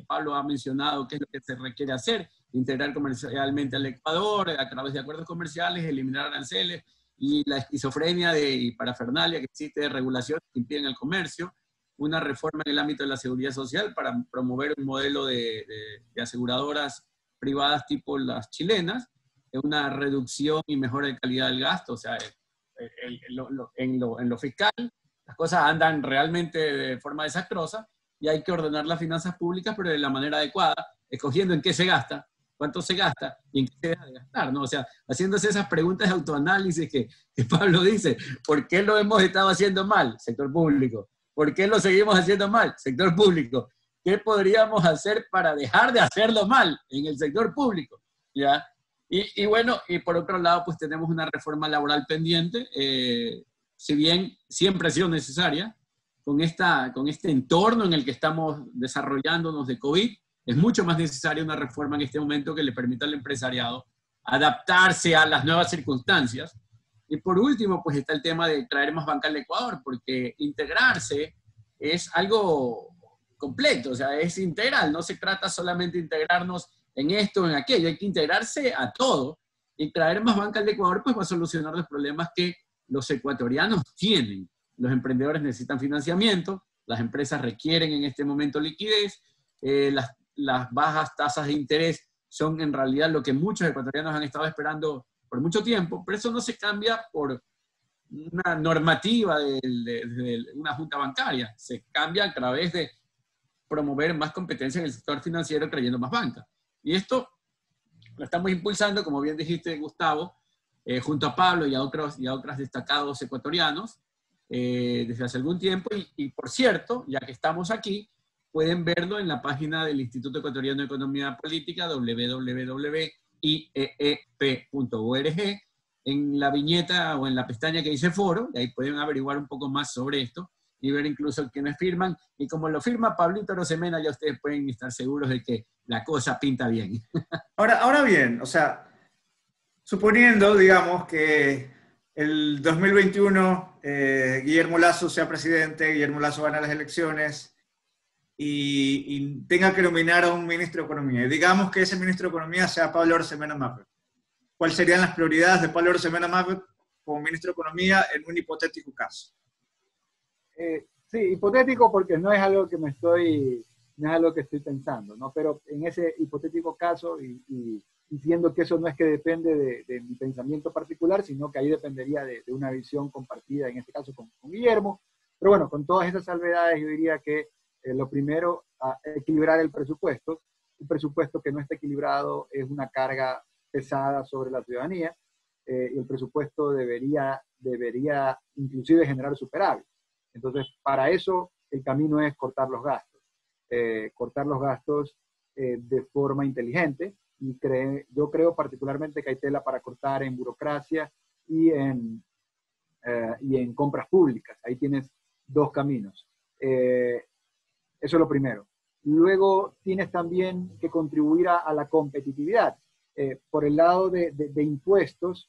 Speaker 2: Pablo ha mencionado qué es lo que se requiere hacer, integrar comercialmente al Ecuador a través de acuerdos comerciales, eliminar aranceles y la esquizofrenia y parafernalia que existe de regulación que impiden el comercio, una reforma en el ámbito de la seguridad social para promover un modelo de aseguradoras privadas tipo las chilenas, una reducción y mejora de calidad del gasto, o sea, en lo fiscal, las cosas andan realmente de forma desastrosa y hay que ordenar las finanzas públicas, pero de la manera adecuada, escogiendo en qué se gasta, cuánto se gasta y en qué se deja de gastar, ¿no? O sea, haciéndose esas preguntas de autoanálisis que Pablo dice, ¿por qué lo hemos estado haciendo mal? Sector público. ¿Por qué lo seguimos haciendo mal? Sector público. ¿Qué podríamos hacer para dejar de hacerlo mal en el sector público? ¿Ya? Y bueno, y por otro lado, pues tenemos una reforma laboral pendiente, si bien siempre ha sido necesaria, con este entorno en el que estamos desarrollándonos de COVID, es mucho más necesaria una reforma en este momento que le permita al empresariado adaptarse a las nuevas circunstancias. Y por último, pues está el tema de traer más banca al Ecuador, porque integrarse es algo completo, o sea, es integral, no se trata solamente de integrarnos en esto o en aquello, hay que integrarse a todo, y traer más banca al Ecuador pues va a solucionar los problemas que los ecuatorianos tienen. Los emprendedores necesitan financiamiento, las empresas requieren en este momento liquidez, las bajas tasas de interés son en realidad lo que muchos ecuatorianos han estado esperando por mucho tiempo, pero eso no se cambia por una normativa de una junta bancaria, se cambia a través de promover más competencia en el sector financiero trayendo más banca. Y esto lo estamos impulsando, como bien dijiste, Gustavo, junto a Pablo y a otros destacados ecuatorianos desde hace algún tiempo. Y por cierto, ya que estamos aquí, pueden verlo en la página del Instituto Ecuatoriano de Economía Política, www.ieep.org, en la viñeta o en la pestaña que dice foro, y ahí pueden averiguar un poco más sobre esto y ver incluso quienes firman. Y como lo firma Pablito Arosemena, ya ustedes pueden estar seguros de que la cosa pinta bien.
Speaker 1: Ahora bien, o sea, suponiendo, digamos, que el 2021 Guillermo Lasso sea presidente, Guillermo Lasso gana las elecciones y tenga que nominar a un ministro de Economía. Y digamos que ese ministro de Economía sea Pablo Arosemena Mappert. ¿Cuáles serían las prioridades de Pablo Arosemena Mappert como ministro de Economía en un hipotético caso?
Speaker 3: Sí, hipotético porque no es algo que estoy pensando, ¿no? Pero en ese hipotético caso, y entiendo que eso no es que depende de mi pensamiento particular, sino que ahí dependería de una visión compartida, en este caso con Guillermo. Pero bueno, con todas esas salvedades, yo diría que lo primero, equilibrar el presupuesto. Un presupuesto que no esté equilibrado es una carga pesada sobre la ciudadanía, y el presupuesto debería inclusive generar superávit. Entonces, para eso el camino es cortar los gastos. De forma inteligente, y yo creo particularmente que hay tela para cortar en burocracia y en compras públicas. Ahí tienes dos caminos. Eso es lo primero. Luego tienes también que contribuir a la competitividad. Por el lado de impuestos,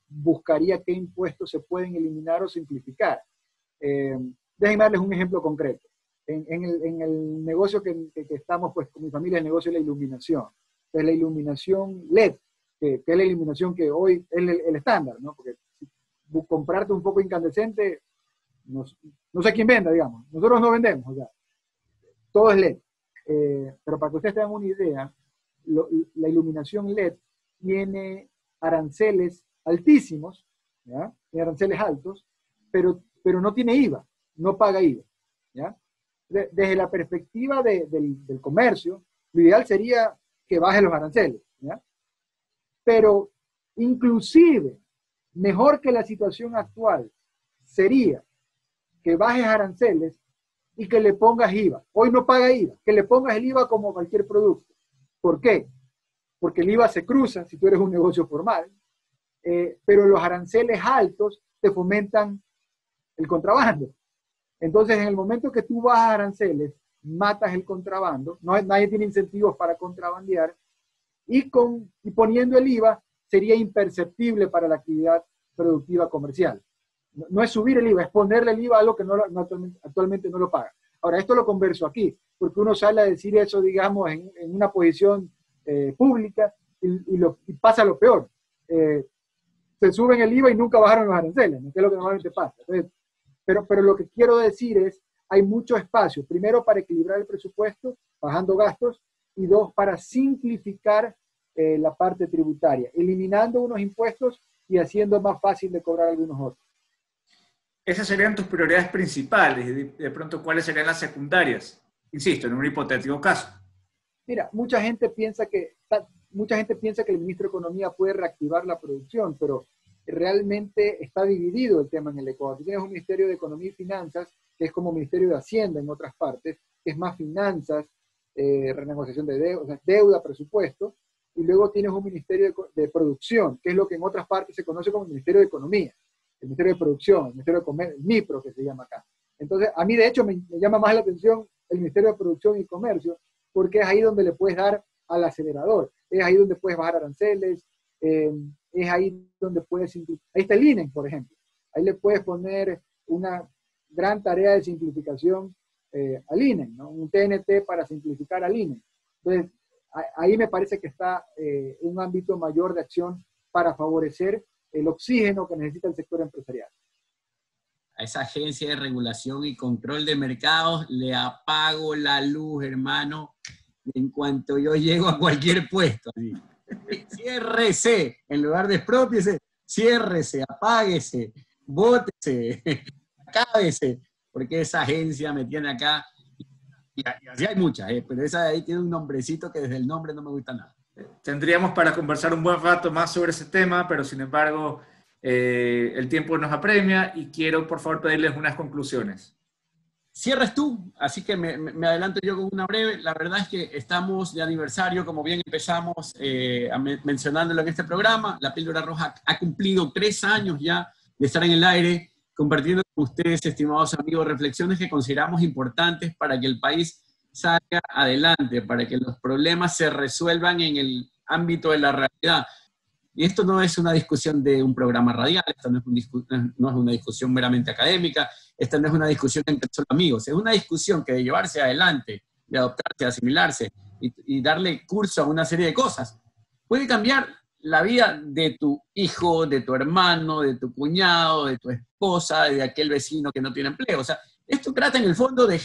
Speaker 3: buscaría qué impuestos se pueden eliminar o simplificar. Déjenme darles un ejemplo concreto. En el negocio que estamos, pues con mi familia, el negocio de la iluminación. Entonces, la iluminación LED, que es la iluminación que hoy es el estándar, ¿no? Porque comprarte un poco incandescente, no sé quién venda, digamos. Nosotros no vendemos, o sea, todo es LED. Pero para que ustedes tengan una idea, la iluminación LED tiene aranceles altísimos, ¿ya? Tiene aranceles altos, pero no tiene IVA, no paga IVA, ¿ya? Desde la perspectiva del comercio, lo ideal sería que baje los aranceles, ¿ya? Pero inclusive, mejor que la situación actual sería que bajes aranceles y que le pongas IVA. Hoy no paga IVA, que le pongas el IVA como cualquier producto. ¿Por qué? Porque el IVA se cruza si tú eres un negocio formal, pero los aranceles altos te fomentan el contrabando. Entonces, en el momento que tú bajas aranceles, matas el contrabando, nadie tiene incentivos para contrabandear, y poniendo el IVA sería imperceptible para la actividad productiva comercial. No es subir el IVA, es ponerle el IVA a algo que actualmente no lo paga. Ahora, esto lo converso aquí, porque uno sale a decir eso, digamos, en una posición pública y pasa lo peor. Se suben el IVA y nunca bajaron los aranceles, ¿no? Que es lo que normalmente pasa. Entonces, pero lo que quiero decir es, hay mucho espacio, primero para equilibrar el presupuesto, bajando gastos, y dos, para simplificar la parte tributaria, eliminando unos impuestos y haciendo más fácil de cobrar algunos otros.
Speaker 1: Esas serían tus prioridades principales, y de pronto, ¿cuáles serían las secundarias? Insisto, en un hipotético caso.
Speaker 3: Mira, mucha gente piensa que el ministro de Economía puede reactivar la producción, pero realmente está dividido el tema en el Ecuador. Tú tienes un Ministerio de Economía y Finanzas, que es como Ministerio de Hacienda en otras partes, que es más finanzas, renegociación de deuda, o sea, deuda, presupuesto, y luego tienes un Ministerio de Producción, que es lo que en otras partes se conoce como el Ministerio de Economía, el Ministerio de Producción, el Ministerio de Comercio, el MIPRO, que se llama acá. Entonces, a mí de hecho me llama más la atención el Ministerio de Producción y Comercio, porque es ahí donde le puedes dar al acelerador, es ahí donde puedes bajar aranceles, es ahí donde puedes simplificar. Ahí está el INE, por ejemplo. Ahí le puedes poner una gran tarea de simplificación al INE, ¿no? Un TNT para simplificar al INE. Entonces, ahí me parece que está un ámbito mayor de acción para favorecer el oxígeno que necesita el sector empresarial.
Speaker 2: A esa agencia de regulación y control de mercados le apago la luz, hermano, en cuanto yo llego a cualquier puesto. Ciérrese, en lugar de expropiese, ciérrese, apáguese, bótese, acábese, porque esa agencia me tiene acá, y así hay muchas, pero esa de ahí tiene un nombrecito que desde el nombre no me gusta nada.
Speaker 1: Tendríamos para conversar un buen rato más sobre ese tema, pero sin embargo, el tiempo nos apremia y quiero, por favor, pedirles unas conclusiones.
Speaker 2: Cierras tú, así que me adelanto yo con una breve. La verdad es que estamos de aniversario, como bien empezamos mencionándolo en este programa. La Píldora Roja ha cumplido 3 años ya de estar en el aire, compartiendo con ustedes, estimados amigos, reflexiones que consideramos importantes para que el país salga adelante, para que los problemas se resuelvan en el ámbito de la realidad. Y esto no es una discusión de un programa radial, esta no es una discusión meramente académica, esta no es una discusión entre solo amigos, es una discusión que de llevarse adelante, de adoptarse, de asimilarse y darle curso a una serie de cosas, puede cambiar la vida de tu hijo, de tu hermano, de tu cuñado, de tu esposa, de aquel vecino que no tiene empleo. O sea, esto trata en el fondo de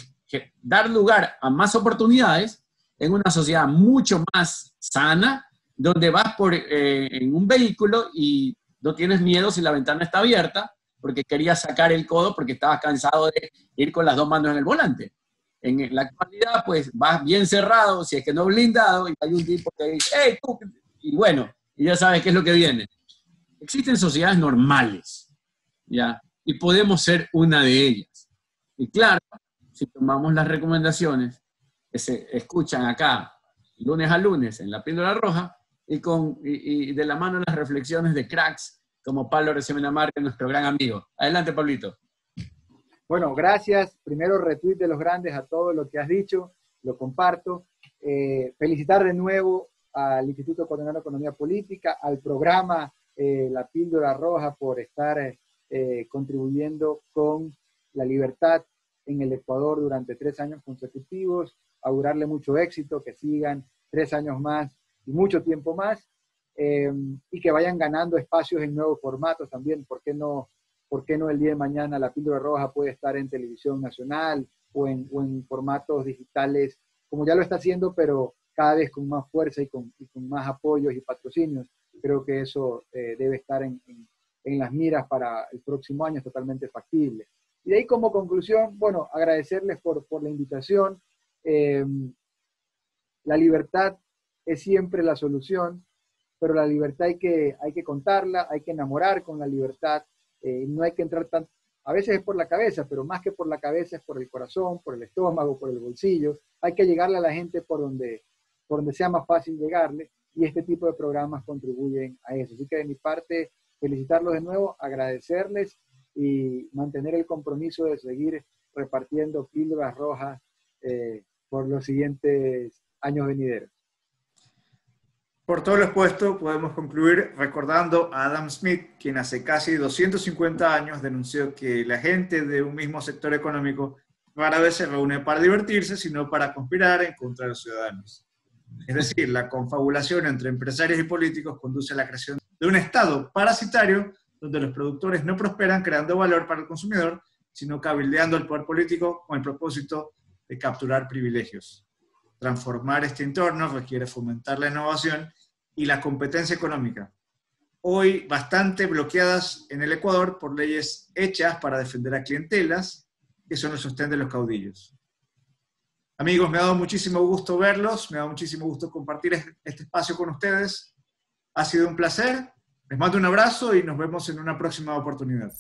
Speaker 2: dar lugar a más oportunidades en una sociedad mucho más sana, donde vas en un vehículo y no tienes miedo si la ventana está abierta, porque querías sacar el codo porque estabas cansado de ir con las 2 manos en el volante. En la actualidad, pues, vas bien cerrado, si es que no blindado, y hay un tipo que dice, ¡hey, tú! Y bueno, y ya sabes qué es lo que viene. Existen sociedades normales, ¿ya? Y podemos ser una de ellas. Y claro, si tomamos las recomendaciones que se escuchan acá, lunes a lunes, en la Píldora Roja, y de la mano las reflexiones de cracks como Pablo Recién Amarga, nuestro gran amigo. Adelante, Pablito.
Speaker 3: Bueno, gracias. Primero, retweet de los grandes a todo lo que has dicho, lo comparto. Felicitar de nuevo al Instituto Ecuatoriano de Economía Política, al programa La Píldora Roja por estar contribuyendo con la libertad en el Ecuador durante 3 años consecutivos, augurarle mucho éxito, que sigan 3 años más y mucho tiempo más, y que vayan ganando espacios en nuevos formatos también. ¿Por qué no el día de mañana la Píldora Roja puede estar en televisión nacional o en formatos digitales, como ya lo está haciendo, pero cada vez con más fuerza y con más apoyos y patrocinios? Creo que eso debe estar en en las miras para el próximo año es totalmente factible. Y de ahí como conclusión, bueno, agradecerles por la invitación. La libertad es siempre la solución, pero la libertad hay que contarla, hay que enamorar con la libertad, no hay que entrar tan, a veces es por la cabeza, pero más que por la cabeza es por el corazón, por el estómago, por el bolsillo. Hay que llegarle a la gente por donde sea más fácil llegarle, y este tipo de programas contribuyen a eso. Así que de mi parte, felicitarlos de nuevo, agradecerles y mantener el compromiso de seguir repartiendo píldoras rojas por los siguientes años venideros.
Speaker 1: Por todo lo expuesto, podemos concluir recordando a Adam Smith, quien hace casi 250 años denunció que la gente de un mismo sector económico rara vez se reúne para divertirse, sino para conspirar en contra de los ciudadanos. Es decir, la confabulación entre empresarios y políticos conduce a la creación de un Estado parasitario donde los productores no prosperan creando valor para el consumidor, sino cabildeando el poder político con el propósito de capturar privilegios. Transformar este entorno requiere fomentar la innovación y la competencia económica, hoy bastante bloqueadas en el Ecuador por leyes hechas para defender a clientelas, que son el sostén de los caudillos. Amigos, me ha dado muchísimo gusto verlos, me ha dado muchísimo gusto compartir este espacio con ustedes. Ha sido un placer, les mando un abrazo y nos vemos en una próxima oportunidad.